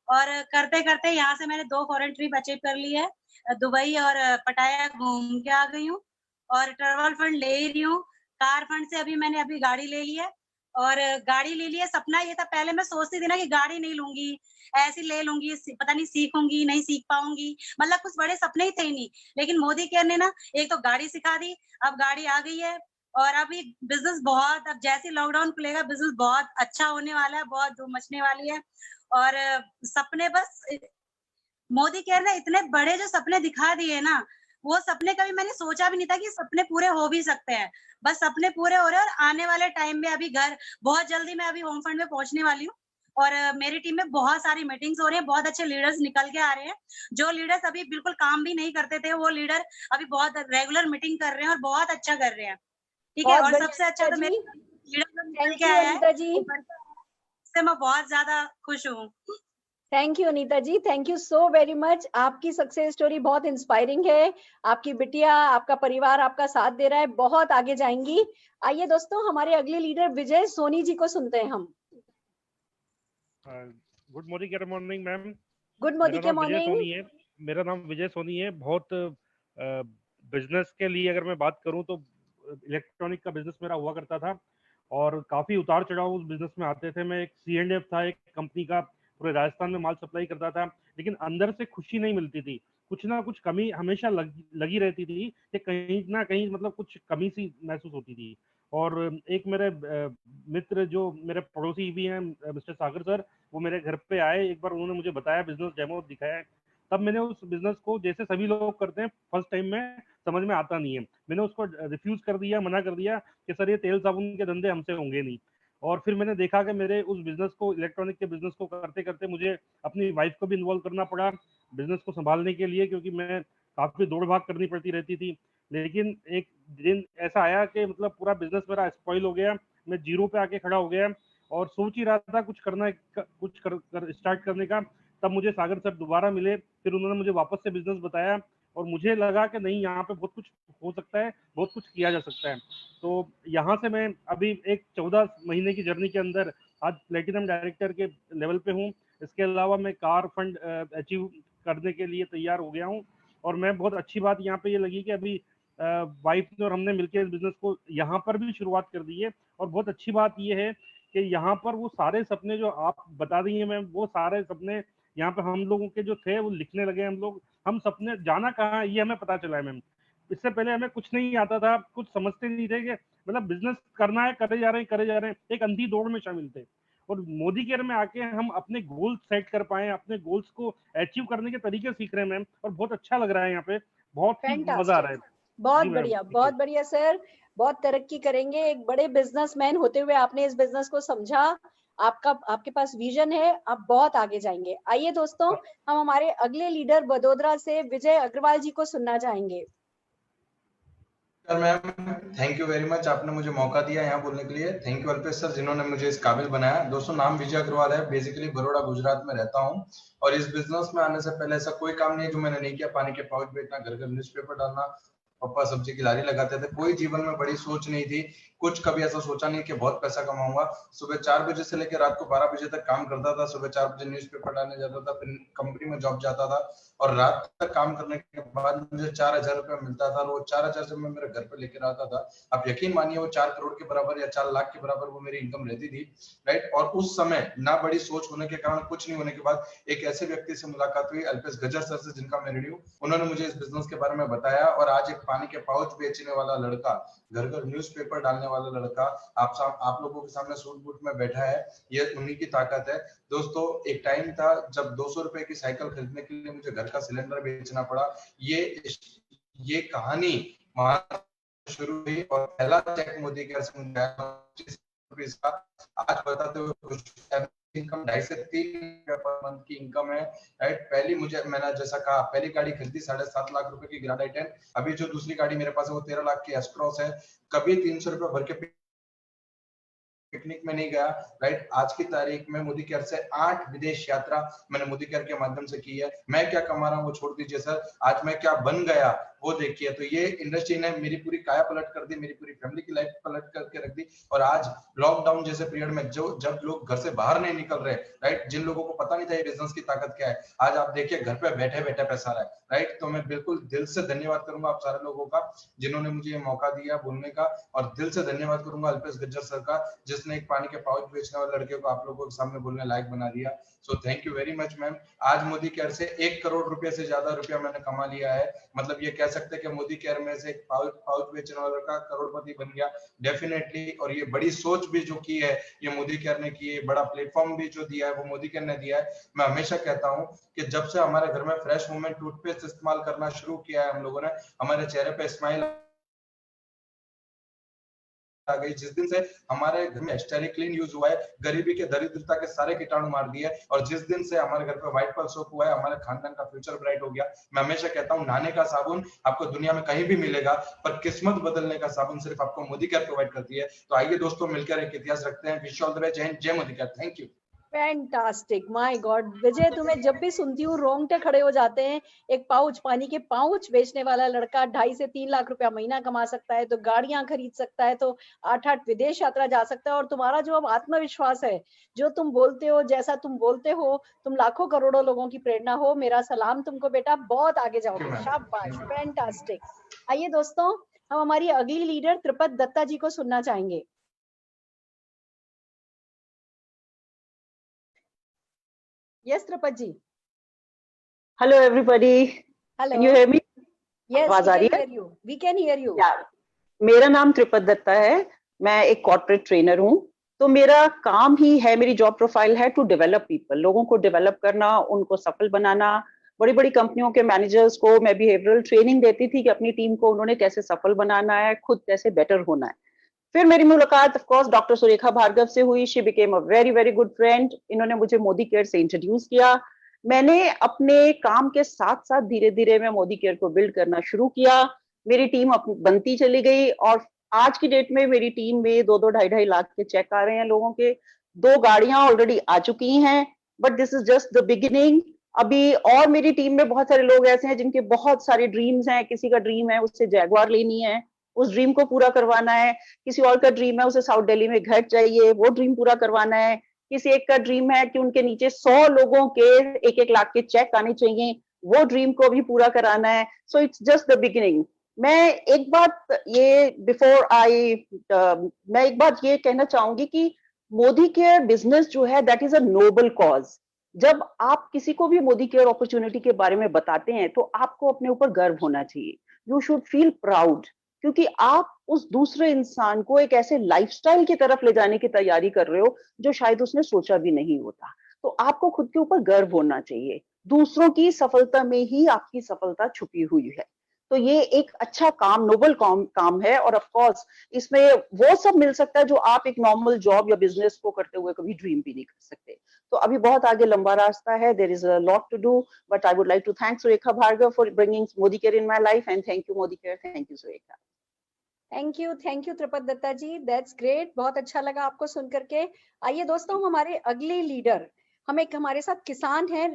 और करते करते यहाँ से मैंने 2 फॉरेन ट्रिप अचीव कर ली है, दुबई और पटाया घूम के आ गई हूँ। और ट्रैवल फंड ले रही हूँ, कार फंड से मैंने अभी गाड़ी ले ली है। और गाड़ी ले ली है, सपना ये था, पहले मैं सोचती थी ना कि गाड़ी नहीं लूंगी, ऐसी ले लूंगी, पता नहीं सीखूंगी नहीं सीख पाऊंगी, मतलब कुछ बड़े सपने ही थे नहीं। लेकिन मोदी केयर ने ना एक तो गाड़ी सिखा दी, अब गाड़ी आ गई है। और अभी बिजनेस बहुत, अब जैसे लॉकडाउन खुलेगा बिजनेस बहुत अच्छा होने वाला है, बहुत धूम मचने वाली है। और सपने, बस मोदी केयर ने इतने बड़े जो सपने दिखा दिए ना, वो सपने कभी मैंने सोचा भी नहीं था कि सपने पूरे हो भी सकते हैं। बस सपने पूरे हो रहे हैं। और आने वाले टाइम में अभी घर बहुत जल्दी मैं अभी होम फंड में पहुंचने वाली हूँ। और मेरी टीम में बहुत सारी मीटिंग्स हो रही हैं, बहुत अच्छे लीडर्स निकल के आ रहे हैं। जो लीडर्स अभी बिल्कुल काम भी नहीं करते थे, वो लीडर अभी बहुत रेगुलर मीटिंग कर रहे हैं और बहुत अच्छा कर रहे हैं। ठीक है। और सबसे अच्छा तो मेरे लीडर निकल के आया है इससे मैं बहुत ज्यादा खुश हूँ। Thank you Anita ji, thank you so very much. आपकी सक्सेस स्टोरी बहुत इंस्पायरिंग है। आपकी बिटिया, आपका परिवार आपका साथ दे रहा है, बहुत आगे जाएंगी। आइए दोस्तों, हमारे अगले लीडर विजय सोनी जी को सुनते हैं हम। Good morning ma'am. Good morning morning. मेरा नाम विजय सोनी है। बहुत बिजनेस के लिए अगर मैं बात करूं तो इलेक्ट्रॉनिक का बिजनेस मेरा हुआ करता था और काफी उतार चढ़ाव उस बिजनेस में आते थे। मैं एक C&F था, एक कंपनी का, पूरे राजस्थान में माल सप्लाई करता था, लेकिन अंदर से खुशी नहीं मिलती थी। कुछ ना कुछ कमी हमेशा लगी रहती थी कि कहीं ना कहीं मतलब कुछ कमी सी महसूस होती थी। और एक मेरे मित्र जो मेरे पड़ोसी भी हैं, मिस्टर सागर सर, वो मेरे घर पे आए। एक बार उन्होंने मुझे बताया, बिजनेस डेमो दिखाया, तब मैंने उस बिजनेस को, जैसे सभी लोग करते हैं, फर्स्ट टाइम में समझ में आता नहीं है, मैंने उसको रिफ्यूज कर दिया, मना कर दिया कि सर ये तेल साबुन के धंधे हमसे होंगे नहीं। और फिर मैंने देखा कि मेरे उस बिजनेस को, इलेक्ट्रॉनिक के बिजनेस को करते करते मुझे अपनी वाइफ को भी इन्वॉल्व करना पड़ा बिजनेस को संभालने के लिए, क्योंकि मैं काफी दौड़ भाग करनी पड़ती रहती थी। लेकिन एक दिन ऐसा आया कि मतलब पूरा बिजनेस मेरा स्पॉइल हो गया, मैं जीरो पे आके खड़ा हो गया और सोच ही रहा था कुछ करना, कुछ कर स्टार्ट करने का। तब मुझे सागर सर दोबारा मिले, फिर उन्होंने मुझे वापस से बिजनेस बताया और मुझे लगा कि नहीं, यहाँ पे बहुत कुछ हो सकता है, बहुत कुछ किया जा सकता है। तो यहाँ से मैं अभी एक 14 महीने की जर्नी के अंदर आज प्लेटिनम डायरेक्टर के लेवल पे हूँ। इसके अलावा मैं कार फंड अचीव करने के लिए तैयार हो गया हूँ। और मैं, बहुत अच्छी बात यहाँ पे ये लगी कि अभी वाइफ ने और हमने मिलकर इस बिजनेस को यहाँ पर भी शुरुआत कर दी है। और बहुत अच्छी बात ये है कि यहाँ पर वो सारे सपने जो आप बता रही हैं मैम, वो सारे सपने यहाँ पे हम लोगों के जो थे वो लिखने लगे हम लोग। हम सपने जाना कहाँ है ये हमें पता चला है मैम। इससे पहले हमें कुछ नहीं आता था, कुछ समझते नहीं थे कि मतलब बिजनेस करना है, करे जा रहे हैं, एक अंधी दौड़ में शामिल थे। और मोदी केयर में आके हम अपने गोल्स सेट कर पाए, अपने गोल्स को अचीव करने के तरीके सीख रहे हैं मैम, और बहुत अच्छा लग रहा है यहाँ पे, बहुत ही मजा आ रहा है। बहुत बढ़िया, बहुत बढ़िया सर, बहुत तरक्की करेंगे। एक बड़े बिजनेसमैन होते हुए आपने इस बिजनेस को समझा, आपके पास विजन है, आप बहुत आगे जाएंगे। आइए दोस्तों, हम हमारे अगले लीडर वडोदरा से विजय अग्रवाल जी को सुनना चाहेंगे। Ma'am, thank you very much, आपने मुझे मौका दिया यहाँ बोलने के लिए। थैंक यू अल्पेश सर, जिन्होंने मुझे इस काबिल बनाया। दोस्तों, नाम विजय अग्रवाल है, बेसिकली बड़ौदा गुजरात में रहता हूँ। और इस बिजनेस में आने से पहले ऐसा कोई काम नहीं जो मैंने नहीं किया। पानी के पाउच बेचना, घर घर न्यूज़पेपर डालना, पापा सब्जी की लारी लगाते थे। कोई जीवन में बड़ी सोच नहीं थी, कुछ कभी ऐसा सोचा नहीं कि बहुत पैसा कमाऊंगा। सुबह 4 बजे से लेकर रात को 12 बजे तक काम करता था। सुबह 4 बजे न्यूज़पेपर डालने जाता था, फिर कंपनी में जॉब जाता था, और रात तक काम करने के बाद मुझे 4000 रुपया मिलता था। और वो 4000 से मैं मेरे घर पे लेकर आता था। आप यकीन मानिए, वो 4 करोड़ के बराबर या 4 लाख के बराबर वो मेरी इनकम रहती थी, राइट। और उस समय ना बड़ी सोच होने के कारण, कुछ नहीं होने के बाद, एक ऐसे व्यक्ति से मुलाकात हुई, अल्पेश गज्जर सर से, जिनका मैं ऋणी हूं। उन्होंने मुझे इस बिजनेस के बारे में बताया, और आज एक पानी के पाउच बेचने वाला लड़का, घर घर न्यूज़पेपर डालने वाला लड़का आप लोगों के सामने सूट बूट में बैठा है। ये उन्हीं की ताकत है। दोस्तों, एक टाइम था जब 200 रुपए की साइकिल खरीदने के लिए मुझे घर का सिलेंडर बेचना पड़ा। ये कहानी वहां शुरू हुई, और पहला चेक मोदी केयर से मुझे आया। आज बताते हुए इनकम 2.5 से 3 पर मंथ की इनकम है, राइट। मैंने जैसा कहा, पहली गाड़ी खरीदी 7.5 लाख रुपए की ग्रैंड i10। अभी जो दूसरी गाड़ी मेरे पास है वो 13 लाख की एस्ट्रॉस है। कभी 300 रुपए भर के पिकनिक में नहीं गया, राइट। आज की तारीख में मोदी केयर से 8 विदेश यात्रा मैंने मोदी केयर के माध्यम से की है। मैं क्या कमा रहा हूँ वो छोड़ दीजिए सर, आज मैं क्या बन गया वो देखिए। तो ये इंडस्ट्री ने मेरी पूरी काया पलट कर दी, मेरी पूरी फैमिली की लाइफ पलट करके रख दी। और आज लॉकडाउन जैसे पीरियड में जब लोग घर से बाहर नहीं निकल रहे, राइट, जिन लोगों को पता नहीं था ये बिजनेस की ताकत क्या है, आज आप देखिए घर पे बैठे बैठे पैसा आ रहा है, राइट। तो मैं बिल्कुल दिल से धन्यवाद करूंगा आप सारे लोगों का जिन्होंने मुझे ये मौका दिया बोलने का, और दिल से धन्यवाद करूंगा अल्पेश गज्जर सर का, जिसने एक पानी के पाउच बेचने वाले लड़के को आप लोगों के सामने बोलने लायक बना दिया। So thank you very much ma'am. आज मोदी केयर से 1 करोड़ रुपए से ज्यादा रुपया मैंने कमा लिया है। मतलब ये कह सकते हैं कि मोदी केयर में से एक पाउच बेचने वाला का करोड़पति बन गया, डेफिनेटली। और ये बड़ी सोच भी जो की है ये मोदी केयर ने की है, बड़ा प्लेटफॉर्म भी जो दिया है वो मोदी केयर ने दिया है। मैं हमेशा कहता हूँ कि जब से हमारे घर में फ्रेश मूवमेंट टूथपेस्ट इस्तेमाल करना शुरू किया है हम लोगों ने, हमारे चेहरे पे स्माइल आ गई। जिस दिन से हमारे घर में एस्टेरिक क्लीन यूज हुआ है, गरीबी के दरिद्रता के सारे कीटाणु मार दिए, और जिस दिन से हमारे घर पे व्हाइट पर्ल सोप हुआ है, हमारे खानदान का फ्यूचर ब्राइट हो गया। मैं हमेशा कहता हूँ, नहाने का साबुन आपको दुनिया में कहीं भी मिलेगा, पर किस्मत बदलने का साबुन सिर्फ आपको मोदी केयर प्रोवाइड करती है। तो आइए दोस्तों, मिलकर एक इतिहास रखते हैं। Wish all the best. जय हिंद, जय Modicare. Thank you. Fantastic, my god Vijay, तुम्हें जब भी सुनती हूँ रोंगटे खड़े हो जाते हैं। एक पाउच, पानी के पाउच बेचने वाला लड़का 2.5 से 3 लाख रुपया महीना कमा सकता है, तो गाड़ियां खरीद सकता है, तो 8-8 विदेश यात्रा जा सकता है। और तुम्हारा जो अब आत्मविश्वास है, जो तुम बोलते हो, जैसा तुम बोलते हो, तुम लाखों करोड़ों लोगों की प्रेरणा हो। मेरा सलाम तुमको बेटा, बहुत आगे जाओगे। शाबाश, फैंटास्टिक। आइए दोस्तों, हम हमारी अगली लीडर त्रिपत दत्ता जी को सुनना चाहेंगे। Yes Tripat ji. Hello everybody. Hello. Can you hear me? Yes, आवाज आ रही है? We can hear you. मेरा नाम त्रिपत दत्ता है। मैं एक कॉर्पोरेट ट्रेनर हूँ। तो मेरा काम ही है, मेरी जॉब प्रोफाइल है टू डेवलप पीपल, लोगों को डेवलप करना, उनको सफल बनाना। बड़ी बड़ी कंपनियों के मैनेजर्स को मैं बिहेवियरल ट्रेनिंग देती थी कि अपनी टीम को उन्होंने कैसे सफल बनाना है, खुद कैसे बेटर होना है। फिर मेरी मुलाकात of course doctor Surekha Bhargava से हुई। She became a very very good friend. इन्होंने मुझे मोदी केयर से इंट्रोड्यूस किया। मैंने अपने काम के साथ साथ धीरे धीरे मैं मोदी केयर को बिल्ड करना शुरू किया। मेरी टीम बनती चली गई और आज की डेट में मेरी टीम में 2-2, 2.5 लाख के चेक आ रहे हैं लोगों के। 2 गाड़ियां ऑलरेडी आ चुकी हैं, but this is just the beginning. अभी और मेरी टीम में बहुत सारे लोग ऐसे हैं जिनके बहुत सारे ड्रीम्स हैं। किसी का ड्रीम है उससे जैगवार लेनी है, उस ड्रीम को पूरा करवाना है। किसी और का ड्रीम है उसे साउथ दिल्ली में घर चाहिए, वो ड्रीम पूरा करवाना है। किसी एक का ड्रीम है कि उनके नीचे 100 लोगों के 1-1 लाख के चेक आने चाहिए, वो ड्रीम को भी पूरा कराना है। So it's just the beginning. मैं एक बात ये कहना चाहूंगी कि मोदी केयर बिजनेस जो है that is a noble cause. जब आप किसी को भी मोदी केयर अपॉर्चुनिटी के बारे में बताते हैं तो आपको अपने ऊपर गर्व होना चाहिए। यू शुड फील प्राउड, क्योंकि आप उस दूसरे इंसान को एक ऐसे लाइफस्टाइल की तरफ ले जाने की तैयारी कर रहे हो जो शायद उसने सोचा भी नहीं होता। तो आपको खुद के ऊपर गर्व होना चाहिए। दूसरों की सफलता में ही आपकी सफलता छुपी हुई है। तो ये एक अच्छा काम, नोबल काम है। और ऑफ कोर्स इसमें वो सब मिल सकता है जो आप एक नॉर्मल जॉब या बिजनेस को करते हुए कभी ड्रीम भी नहीं कर सकते। तो अभी बहुत आगे लंबा रास्ता है। There is a lot to do, but I would like to thank Surekha Bhargav for bringing Modicare in my life, and thank you Modicare, thank you Surekha. Thank you Tripat Datta ji, that's great. बहुत अच्छा लगा आपको सुन करके। आइए दोस्तों, हमारे अगले लीडर, हमारे साथ किसान हैं,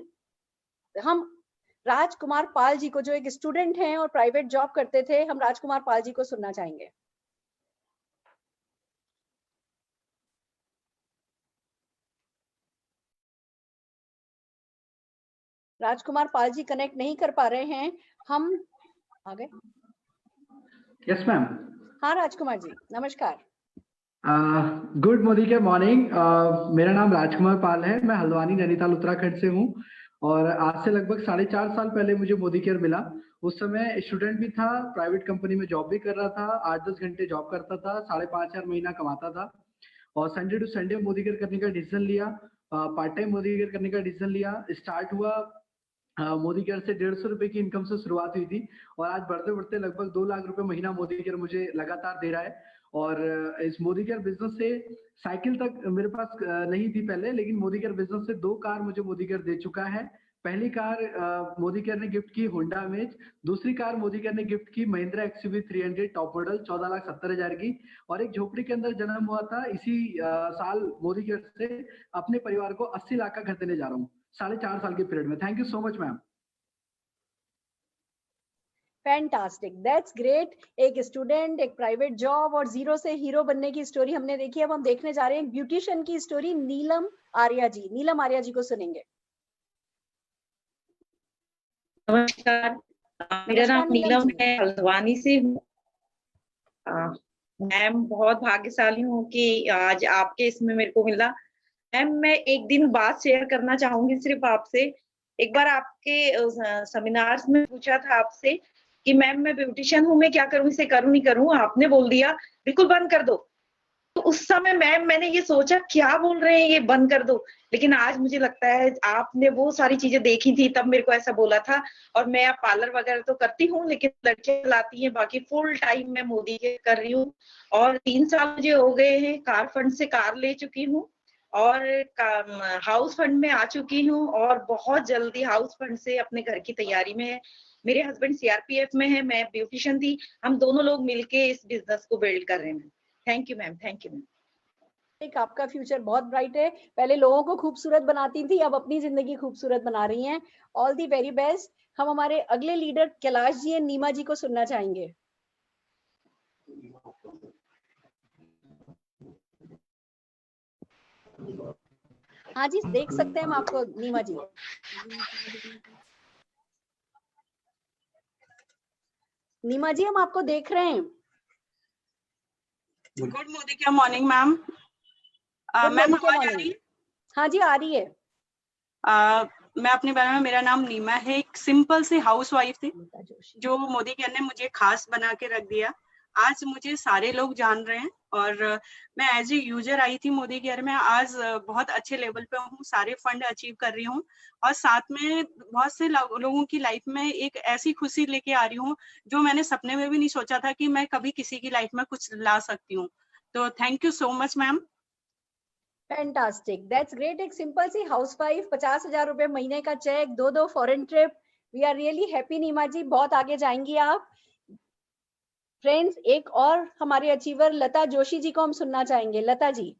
हम राजकुमार पाल जी को, जो एक स्टूडेंट हैं और प्राइवेट जॉब करते थे, हम राजकुमार पाल जी को सुनना चाहेंगे। राजकुमार पाल जी कनेक्ट नहीं कर पा रहे हैं। हम आ गए। Yes ma'am. हाँ राजकुमार जी, नमस्कार। गुड मोदी के मॉर्निंग। मेरा नाम राजकुमार पाल है। मैं हल्द्वानी नैनीताल उत्तराखंड से हूँ और आज से लगभग 4.5 साल पहले मुझे मोदी केयर मिला। उस समय स्टूडेंट भी था, प्राइवेट कंपनी में जॉब भी कर रहा था, 8-10 घंटे जॉब करता था, 5,500 महीना कमाता था और Sunday to Sunday Modi care करने का डिसीजन लिया, पार्ट टाइम मोदी केयर करने का डिसीजन लिया। स्टार्ट हुआ मोदी केयर से 150 रुपए की इनकम से शुरुआत हुई थी और आज बढ़ते बढ़ते लगभग 2 लाख रुपए महीना मोदी केयर मुझे लगातार दे रहा है। और इस मोदी केयर बिजनेस से साइकिल तक मेरे पास नहीं थी पहले, लेकिन मोदी केयर बिजनेस से 2 कार मुझे मोदी केयर दे चुका है। पहली कार मोदी केयर ने गिफ्ट की होंडा अमेज, दूसरी कार मोदी केयर ने गिफ्ट की महिंद्रा XUV 300 टॉप मॉडल 14,70,000 की। और एक झोपड़ी के अंदर जन्म हुआ था। इसी साल मोदी केयर से अपने परिवार को 80 लाख का घर देने जा रहा हूँ 4.5 साल के पीरियड में। Thank you so much ma'am. Fantastic, that's great. एक स्टूडेंट, एक प्राइवेट जॉब और जीरो से हीरो बनने की स्टोरी हमने देखी। अब हम देखने जा रहे हैं ब्यूटिशियन की स्टोरी। नीलम आर्या जी, नीलम आर्या जी को सुनेंगे। नमस्कार, मेरा नाम नीलम है, हल्द्वानी से हूँ। मैम बहुत भाग्यशाली हूँ कि आज आपके इसमें मेरे को मिला। मैम मैं एक दिन बात शेयर करना चाहूंगी सिर्फ आपसे। एक बार आपके सेमिनार्स में पूछा था आपसे कि मैम मैं ब्यूटिशियन हूँ, मैं क्या करूँ, इसे करूँ नहीं करूँ। आपने बोल दिया बिल्कुल बंद कर दो। तो उस समय मैम मैंने ये सोचा क्या बोल रहे हैं ये, बंद कर दो। लेकिन आज मुझे लगता है आपने वो सारी चीजें देखी थी तब मेरे को ऐसा बोला था। और मैं अब पार्लर वगैरह तो करती हूँ लेकिन लड़कियां लाती हैं, बाकी फुल टाइम मैं मोदी के कर रही हूँ। और 3 साल मुझे हो गए हैं। कार फंड से कार ले चुकी हूँ और हाउस फंड में आ चुकी हूँ और बहुत जल्दी हाउस फंड से अपने घर की तैयारी में है। मेरे हस्बैंड CRPF में है, मैं ब्यूटिशियन थी। हम दोनों लोग मिलके इस बिजनेस को बिल्ड कर रहे हैं। Thank you ma'am, thank you ma'am. आपका फ्यूचर बहुत ब्राइट है। पहले लोगों को खूबसूरत बनाती थी, अब अपनी जिंदगी खूबसूरत बना रही हैं। All the very best. हम हमारे अगले लीडर कैलाश जी एंड नीमा जी को सुनना चाहेंगे। हाँ जी, देख सकते हैं हम आपको नीमा जी। नीमा जी, हम आपको देख रहे हैं। गुड मोदी क्या मॉर्निंग मैम। मैम आवाज आ रही है? हाँ जी, आ रही है। मैं अपने बारे में, मेरा नाम नीमा है, एक सिंपल सी हाउस वाइफ थी जो मोदी केयर ने मुझे खास बना के रख दिया। आज मुझे सारे लोग जान रहे हैं और मैं एज ए यूजर आई थी मोदी केयर में। आज बहुत अच्छे लेवल पे हूँ, सारे फंड अचीव कर रही हूँ और साथ में बहुत से लोगों की लाइफ में एक ऐसी खुशी लेके आ रही हूँ जो मैंने सपने में भी नहीं सोचा था कि मैं कभी किसी की लाइफ में कुछ ला सकती हूँ। तो thank you so much ma'am. Fantastic, that's great. एक सिंपल सी हाउसवाइफ, 50,000 रुपए महीने का cheque, 2 foreign trip. We are really happy Neema ji, बहुत आगे जाएंगी आप। फ्रेंड्स, एक और हमारे अचीवर लता जोशी जी को हम सुनना चाहेंगे। लता जी।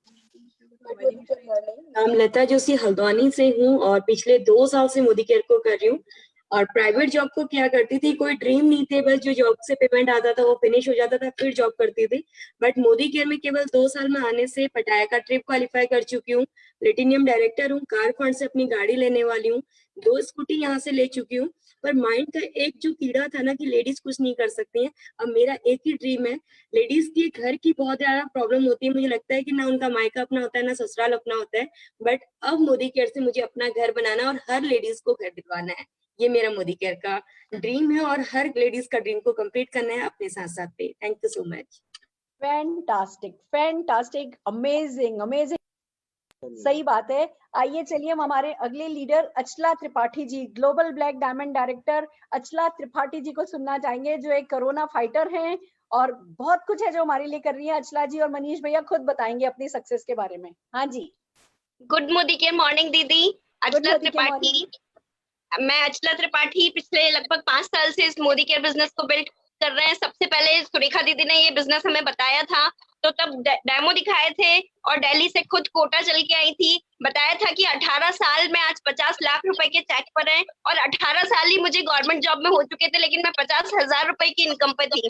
नाम लता जोशी हल्द्वानी से हूँ और पिछले 2 साल से मोदी केयर को कर रही हूँ। और प्राइवेट जॉब को क्या करती थी, कोई ड्रीम नहीं थे, बस जो जॉब से पेमेंट आता था वो फिनिश हो जाता था, फिर जॉब करती थी। बट मोदी केयर में केवल 2 साल में आने से पटाया का ट्रिप क्वालिफाई कर चुकी हूँ, प्लेटिनियम डायरेक्टर हूँ, कार फंड से अपनी गाड़ी लेने वाली हूँ, 2 स्कूटी यहाँ से ले चुकी हूँ। पर माइंड का एक जो कीड़ा था ना कि लेडीज कुछ नहीं कर सकती हैं, अब मेरा एक ही ड्रीम है। लेडीज की घर की बहुत ज्यादा प्रॉब्लम होती है, मुझे लगता है कि ना उनका मायका अपना होता है ना ससुराल अपना होता है, बट अब मोदी केयर से मुझे अपना घर बनाना और हर लेडीज को घर दिलवाना है। ये मेरा मोदी केयर का ड्रीम है और हर लेडीज का ड्रीम को कंप्लीट करना है अपने साथ साथ पे। Thank you so much. Fantastic, fantastic, amazing, amazing. सही बात है। आइए चलिए हम हमारे अगले लीडर अचला Tripathi ji, global black diamond director अचला त्रिपाठी जी को सुनना चाहेंगे, जो एक कोरोना फाइटर हैं और बहुत कुछ है जो हमारे लिए कर रही है। अचला जी और मनीष भैया खुद बताएंगे अपनी सक्सेस के बारे में। हाँ जी। गुड मोदी केयर मॉर्निंग दीदी। अचला त्रिपाठी, मैं अचला त्रिपाठी पिछले लगभग 5 साल से इस मोदी केयर बिजनेस को बिल्ड कर रहे हैं। सबसे पहले सुरेखा दीदी ने ये बिजनेस हमें बताया था, तो तब डेमो दिखाए थे और दिल्ली से खुद कोटा चल के आई थी। बताया था कि 18 साल में आज 50 लाख रुपए के चेक पर हैं और 18 साल ही मुझे गवर्नमेंट जॉब में हो चुके थे, लेकिन मैं 50,000 रुपए की इनकम पे थी।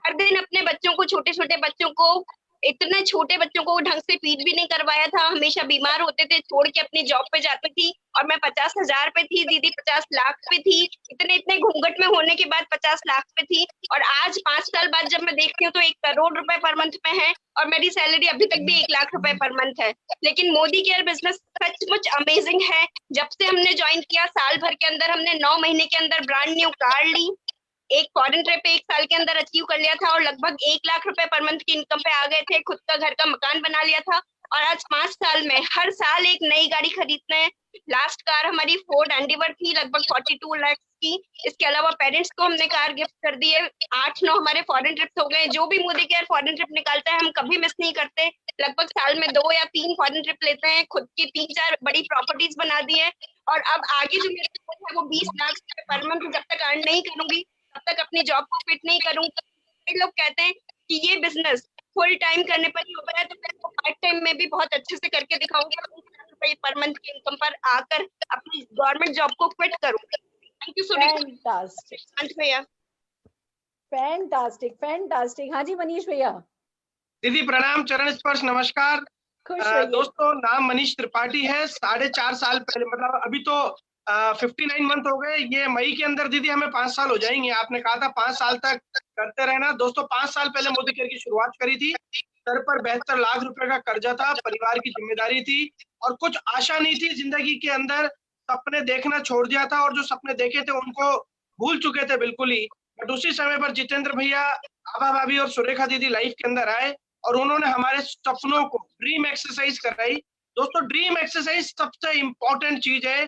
हर दिन अपने बच्चों को, छोटे छोटे बच्चों को, इतने छोटे बच्चों को ढंग से फीड भी नहीं करवाया था, हमेशा बीमार होते थे, छोड़ के अपनी जॉब पे जाती थी। और मैं 50,000 पे थी, दीदी 50 लाख पे थी। इतने घूंघट में होने के बाद 50 लाख पे थी और आज 5 साल बाद जब मैं देखती हूँ तो 1 करोड़ रुपए पर मंथ में है और मेरी सैलरी अभी तक भी 1 लाख रुपए पर मंथ है। लेकिन मोदी केयर बिजनेस सचमुच अमेजिंग है। जब से हमने ज्वाइन किया, साल भर के अंदर हमने 9 महीने के अंदर ब्रांड न्यू कार ली, एक फॉरेन ट्रिप 1 साल के अंदर अचीव कर लिया था और लगभग 1 लाख रुपए पर मंथ की इनकम पे आ गए थे। खुद का घर का मकान बना लिया था और आज 5 साल में हर साल एक नई गाड़ी खरीदते हैं। लास्ट कार हमारी फोर्ड एंडीवर थी, लगभग 42 लाख की। इसके अलावा पेरेंट्स को हमने कार गिफ्ट कर दी है। 8-9 हमारे फॉरेन ट्रिप्स हो गए। जो भी मोदी केयर फॉरेन ट्रिप निकालता है हम कभी मिस नहीं करते। लगभग साल में 2 या 3 फॉरेन ट्रिप लेते हैं। खुद की 3-4 बड़ी प्रॉपर्टीज बना दी है और अब आगे जो मेरा गोल है वो 20 लाख पर मंथ जब तक अर्न नहीं करूंगी तब तक अपनी जॉब को फिट नहीं करूंगी। कई लोग कहते हैं कि ये बिजनेस फुल टाइम करने पर ही होता है, तो मैं पार्ट टाइम में भी बहुत अच्छे से करके दिखाऊंगी। पर मंथ की इनकम पर आकर अपनी गवर्नमेंट जॉब को क्विट करूंगी। थैंक यू सो मच भैया। Fantastic, fantastic. हाँ जी मनीष भैया। दीदी प्रणाम, चरण स्पर्श, नमस्कार। दोस्तों, नाम मनीष त्रिपाठी है। 4.5 साल पहले, मतलब अभी तो 59 मंथ हो गए। ये मई के अंदर दीदी हमें 5 साल हो जाएंगे। आपने कहा था 5 साल तक करते रहना। दोस्तों, 5 साल पहले मोदी केयर की शुरुआत करी थी। सर पर 72 लाख रुपए का कर्जा था, परिवार की जिम्मेदारी थी और कुछ आशा नहीं थी जिंदगी के अंदर। सपने देखना छोड़ दिया था और जो सपने देखे थे उनको भूल चुके थे बिल्कुल ही। बट उसी समय पर जितेंद्र भैया, आभा भाभी और सुरेखा दीदी लाइफ के अंदर आए और उन्होंने हमारे सपनों को ड्रीम एक्सरसाइज कराई। दोस्तों, ड्रीम एक्सरसाइज सबसे इंपॉर्टेंट चीज है।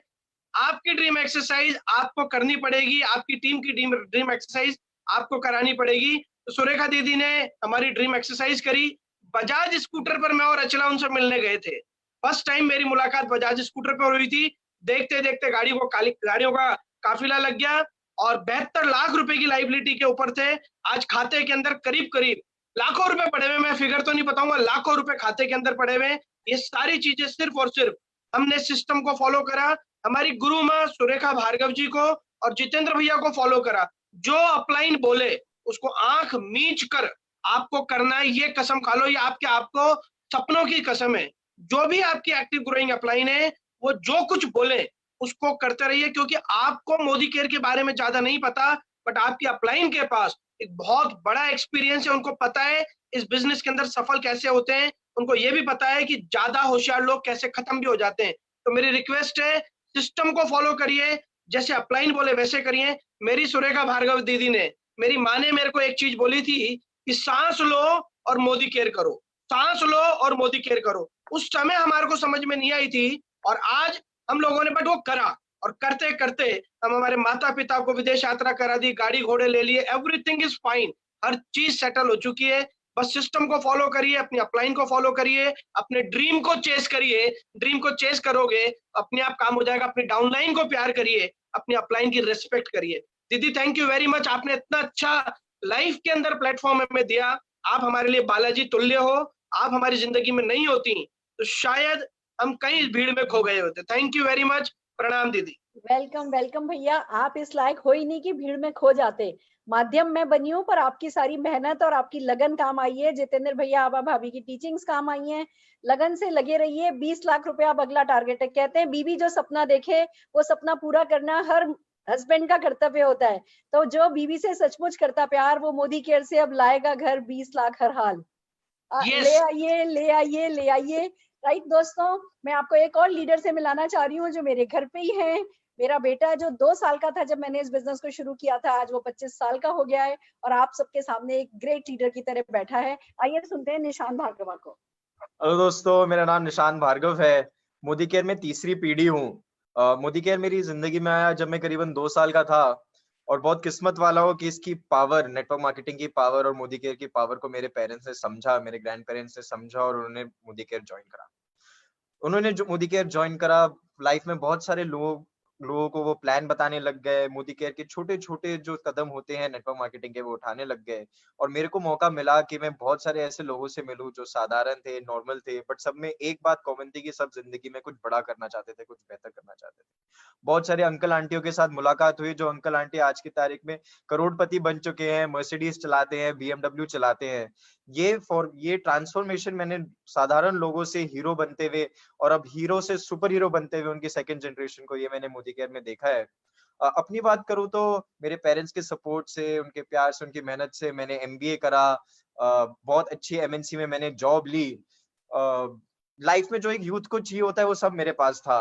आपकी ड्रीम एक्सरसाइज आपको करनी पड़ेगी, आपकी टीम की ड्रीम एक्सरसाइज आपको करानी पड़ेगी। तो सुरेखा दीदी ने हमारी ड्रीम एक्सरसाइज करी। बजाज स्कूटर पर मैं और अचला उनसे मिलने गए थे। फर्स्ट टाइम मेरी मुलाकात बजाज स्कूटर पर हुई थी। देखते देखते गाड़ियों का काफिला लग गया और 72 लाख रुपए की लाइबिलिटी के ऊपर थे। आज खाते के अंदर करीब करीब लाखों रुपए पड़े हुए, मैं फिगर तो नहीं बताऊंगा, लाखों रुपए खाते के अंदर पड़े हुए। ये सारी चीजें सिर्फ और सिर्फ हमने सिस्टम को फॉलो करा, हमारी गुरु माँ सुरेखा भार्गव जी को और जितेंद्र भैया को फॉलो करा। जो अपलाइन बोले उसको आंख मीच कर आपको करना है, ये कसम खा लो, ये आपको सपनों की कसम है। जो भी आपकी एक्टिव ग्रोइंग अपलाइन है वो जो कुछ बोले उसको करते रहिए, क्योंकि आपको मोदी केयर के बारे में ज्यादा नहीं पता, बट आपकी अपलाइन के पास एक बहुत बड़ा एक्सपीरियंस है, उनको पता है इस बिजनेस के अंदर सफल कैसे होते हैं, उनको ये भी पता है कि ज्यादा होशियार लोग कैसे खत्म भी हो जाते हैं। तो मेरी रिक्वेस्ट है, सिस्टम को फॉलो करिए, जैसे अपलाइन बोले वैसे करिए। मेरी सुरेखा भार्गव दीदी ने, मेरी माँ ने मेरे को एक चीज बोली थी कि सांस लो और मोदी केयर करो, सांस लो और मोदी केयर करो। उस समय हमारे को समझ में नहीं आई थी, और आज हम लोगों ने बट वो करा, और करते करते हम हमारे माता पिता को विदेश यात्रा करा दी, गाड़ी घोड़े ले लिए, एवरीथिंग इज फाइन, हर चीज सेटल हो चुकी है। बस सिस्टम को फॉलो करिए, अपनी अपलाइन को फॉलो करिए, अपने ड्रीम को चेस करिए। ड्रीम को चेस करोगे अपने आप काम हो जाएगा। अपनी डाउनलाइन को प्यार करिए, अपनी अपलाइन की रिस्पेक्ट करिए। दीदी थैंक यू वेरी मच, आपने इतना अच्छा लाइफ के अंदर प्लेटफॉर्म हमें दिया। आप हमारे लिए बालाजी तुल्य हो, आप हमारी जिंदगी में नहीं होती तो शायद हम कहीं भीड़ में खो गए होते। थैंक यू वेरी मच, प्रणाम दीदी। वेलकम वेलकम भैया, आप इस लायक हो ही नहीं कि भीड़ में खो जाते। माध्यम मैं बनी हूँ, पर आपकी सारी मेहनत और आपकी लगन काम आई है। जितेंद्र भैया, आबा भाभी की टीचिंग्स काम आई हैं। लगन से लगे रहिए। 20 लाख रुपए अब अगला टारगेट है। कहते हैं बीबी जो सपना देखे वो सपना पूरा करना हर हस्बैंड का कर्तव्य होता है। तो जो बीबी से सचमुच करता प्यार, वो मोदी केयर से अब लाएगा घर 20 लाख हर हाल। ले आइए ले आइए ले आइए। राइट दोस्तों, मैं आपको एक और लीडर से मिलाना चाह रही हूँ जो मेरे घर पे ही है। मेरा बेटा जो 2 साल का था जब मैंने इस बिजनेस को शुरू किया था, आज वो 25 साल का हो गया है और आप सबके सामने एक ग्रेट लीडर की तरह बैठा है। आइए सुनते हैं निशान भार्गव को। हेलो दोस्तों, मेरा नाम निशान भार्गव है। मोदी केयर में तीसरी पीढ़ी हूँ। मोदी केयर मेरी जिंदगी में आया जब मैं करीबन 2 साल का था, और बहुत किस्मत वाला हो कि इसकी पावर, नेटवर्क मार्केटिंग की पावर और मोदी केयर की पावर को मेरे पेरेंट्स ने समझा, मेरे ग्रैंड पेरेंट्स ने समझा, और उन्होंने मोदी केयर ज्वाइन करा। उन्होंने जो मोदी केयर ज्वाइन करा, लाइफ में बहुत सारे लोगों को वो प्लान बताने लग गए। मोदी केयर के छोटे छोटे जो कदम होते हैं नेटवर्क मार्केटिंग के, वो उठाने लग गए। और मेरे को मौका मिला कि मैं बहुत सारे ऐसे लोगों से मिलूं जो साधारण थे, नॉर्मल थे, बट सब में एक बात कॉमन थी कि सब जिंदगी में कुछ बड़ा करना चाहते थे, कुछ बेहतर करना चाहते थे। बहुत सारे अंकल आंटियों के साथ मुलाकात हुई, जो अंकल आंटी आज की तारीख में करोड़पति बन चुके हैं, मर्सिडीज चलाते हैं, BMW चलाते हैं। ये ट्रांसफॉर्मेशन मैंने साधारण लोगों से हीरो बनते हुए और अब हीरो से सुपर हीरो बनते हुए उनकी सेकंड जनरेशन को, ये मैंने मोदी केयर में देखा है। अपनी बात करूं तो मेरे पेरेंट्स के सपोर्ट से, उनके प्यार से, उनकी मेहनत से मैंने MBA करा। बहुत अच्छी MNC में मैंने जॉब ली। लाइफ में जो एक यूथ को चाहिए होता है वो सब मेरे पास था।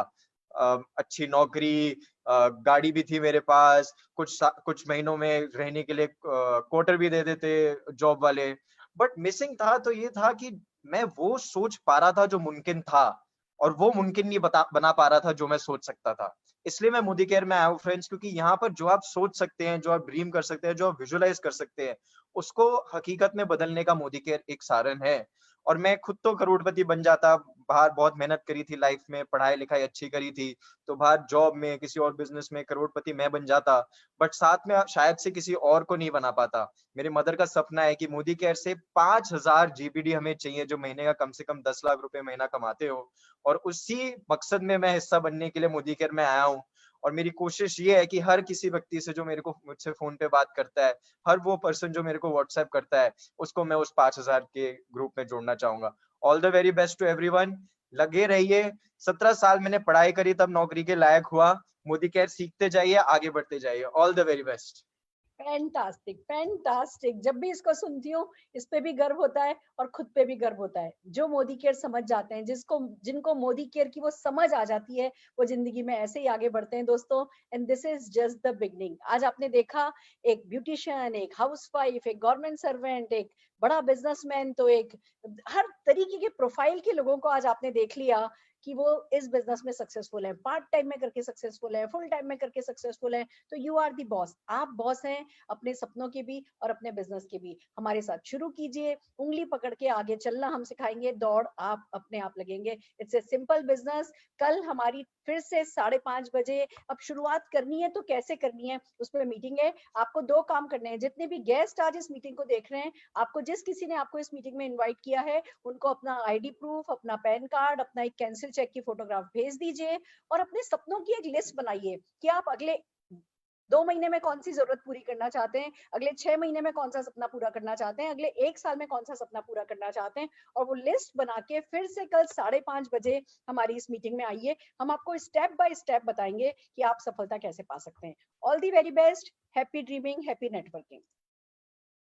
अच्छी नौकरी, गाड़ी भी थी मेरे पास, कुछ महीनों में रहने के लिए क्वार्टर भी दे देते जॉब वाले। बट मिसिंग था तो ये था कि मैं वो सोच पा रहा था जो मुमकिन था, और वो मुमकिन नहीं बना पा रहा था जो मैं सोच सकता था। इसलिए मैं मोदी केयर में आया हूँ फ्रेंड्स, क्योंकि यहाँ पर जो आप सोच सकते हैं, जो आप ड्रीम कर सकते हैं, जो आप विजुअलाइज कर सकते हैं, उसको हकीकत में बदलने का मोदी केयर एक साधन है। और मैं खुद तो करोड़पति बन जाता, बाहर बहुत मेहनत करी थी, लाइफ में पढ़ाई लिखाई अच्छी करी थी, तो बाहर जॉब में किसी और बिजनेस में करोड़पति मैं बन जाता, बट साथ में शायद से किसी और को नहीं बना पाता। मेरी मदर का सपना है कि मोदी केयर से 5000 GPD हमें चाहिए, जो महीने का कम से कम 10 लाख रुपए महीना कमाते हो, और उसी मकसद में मैं हिस्सा बनने के लिए मोदी केयर में आया हूँ। और मेरी कोशिश ये है कि हर किसी व्यक्ति से जो मुझसे फोन पे बात करता है, हर वो पर्सन जो मेरे को व्हाट्सएप करता है, उसको मैं उस 5000 के ग्रुप में जोड़ना चाहूंगा। All the very best to everyone. लगे रहिए। 17 साल मैंने पढ़ाई करी, तब नौकरी के लायक हुआ। मोदी केयर सीखते जाइए, आगे बढ़ते जाइए। All the very best. Fantastic fantastic. जब भी इसको सुनती हूँ इस पे भी गर्व होता है और खुद पे भी गर्व होता है। जो मोदी केयर समझ जाते हैं, जिनको मोदी केयर की वो समझ आ जाती है, वो जिंदगी में ऐसे ही आगे बढ़ते हैं दोस्तों। And this is just the beginning. आज आपने देखा एक ब्यूटिशियन, एक हाउसवाइफ, एक गवर्नमेंट सर्वेंट, एक बड़ा बिजनेसमैन, तो एक हर तरीके के प्रोफाइल के लोगों को आज आपने देख लिया कि वो इस बिजनेस में सक्सेसफुल है, पार्ट टाइम में करके सक्सेसफुल है, फुल टाइम में करके सक्सेसफुल है, तो यू आर दी बॉस। आप बॉस हैं अपने सपनों के भी और अपने बिजनेस के भी। हमारे साथ शुरू कीजिए, उंगली पकड़ के आगे चलना हम सिखाएंगे, दौड़ आप अपने आप लगेंगे। It's a simple business. कल हमारी फिर से 5:30 बजे अब शुरुआत करनी है, तो कैसे करनी है उसमें मीटिंग है। आपको 2 काम करने हैं। जितने भी गेस्ट आज इस मीटिंग को देख रहे हैं, आपको जिस किसी ने आपको इस मीटिंग में इनवाइट किया है, उनको अपना आईडी प्रूफ, अपना पैन कार्ड, अपना एक कैंसिल चेक की फोटोग्राफ भेज दीजिए और अपने सपनों की एक लिस्ट बनाइए कि आप अगले 2 महीने में कौन सी जरूरत पूरी करना चाहते हैं, अगले 6 महीने में कौन सा सपना पूरा करना चाहते हैं, अगले 1 साल में कौन सा सपना पूरा करना चाहते हैं। और वो लिस्ट बना के फिर से कल 5:30 बजे हमारी इस मीटिंग में आइए। हम आपको स्टेप बाय स्टेप बताएंगे कि आप सफलता कैसे पा सकते हैं। All the very best, happy dreaming, happy networking.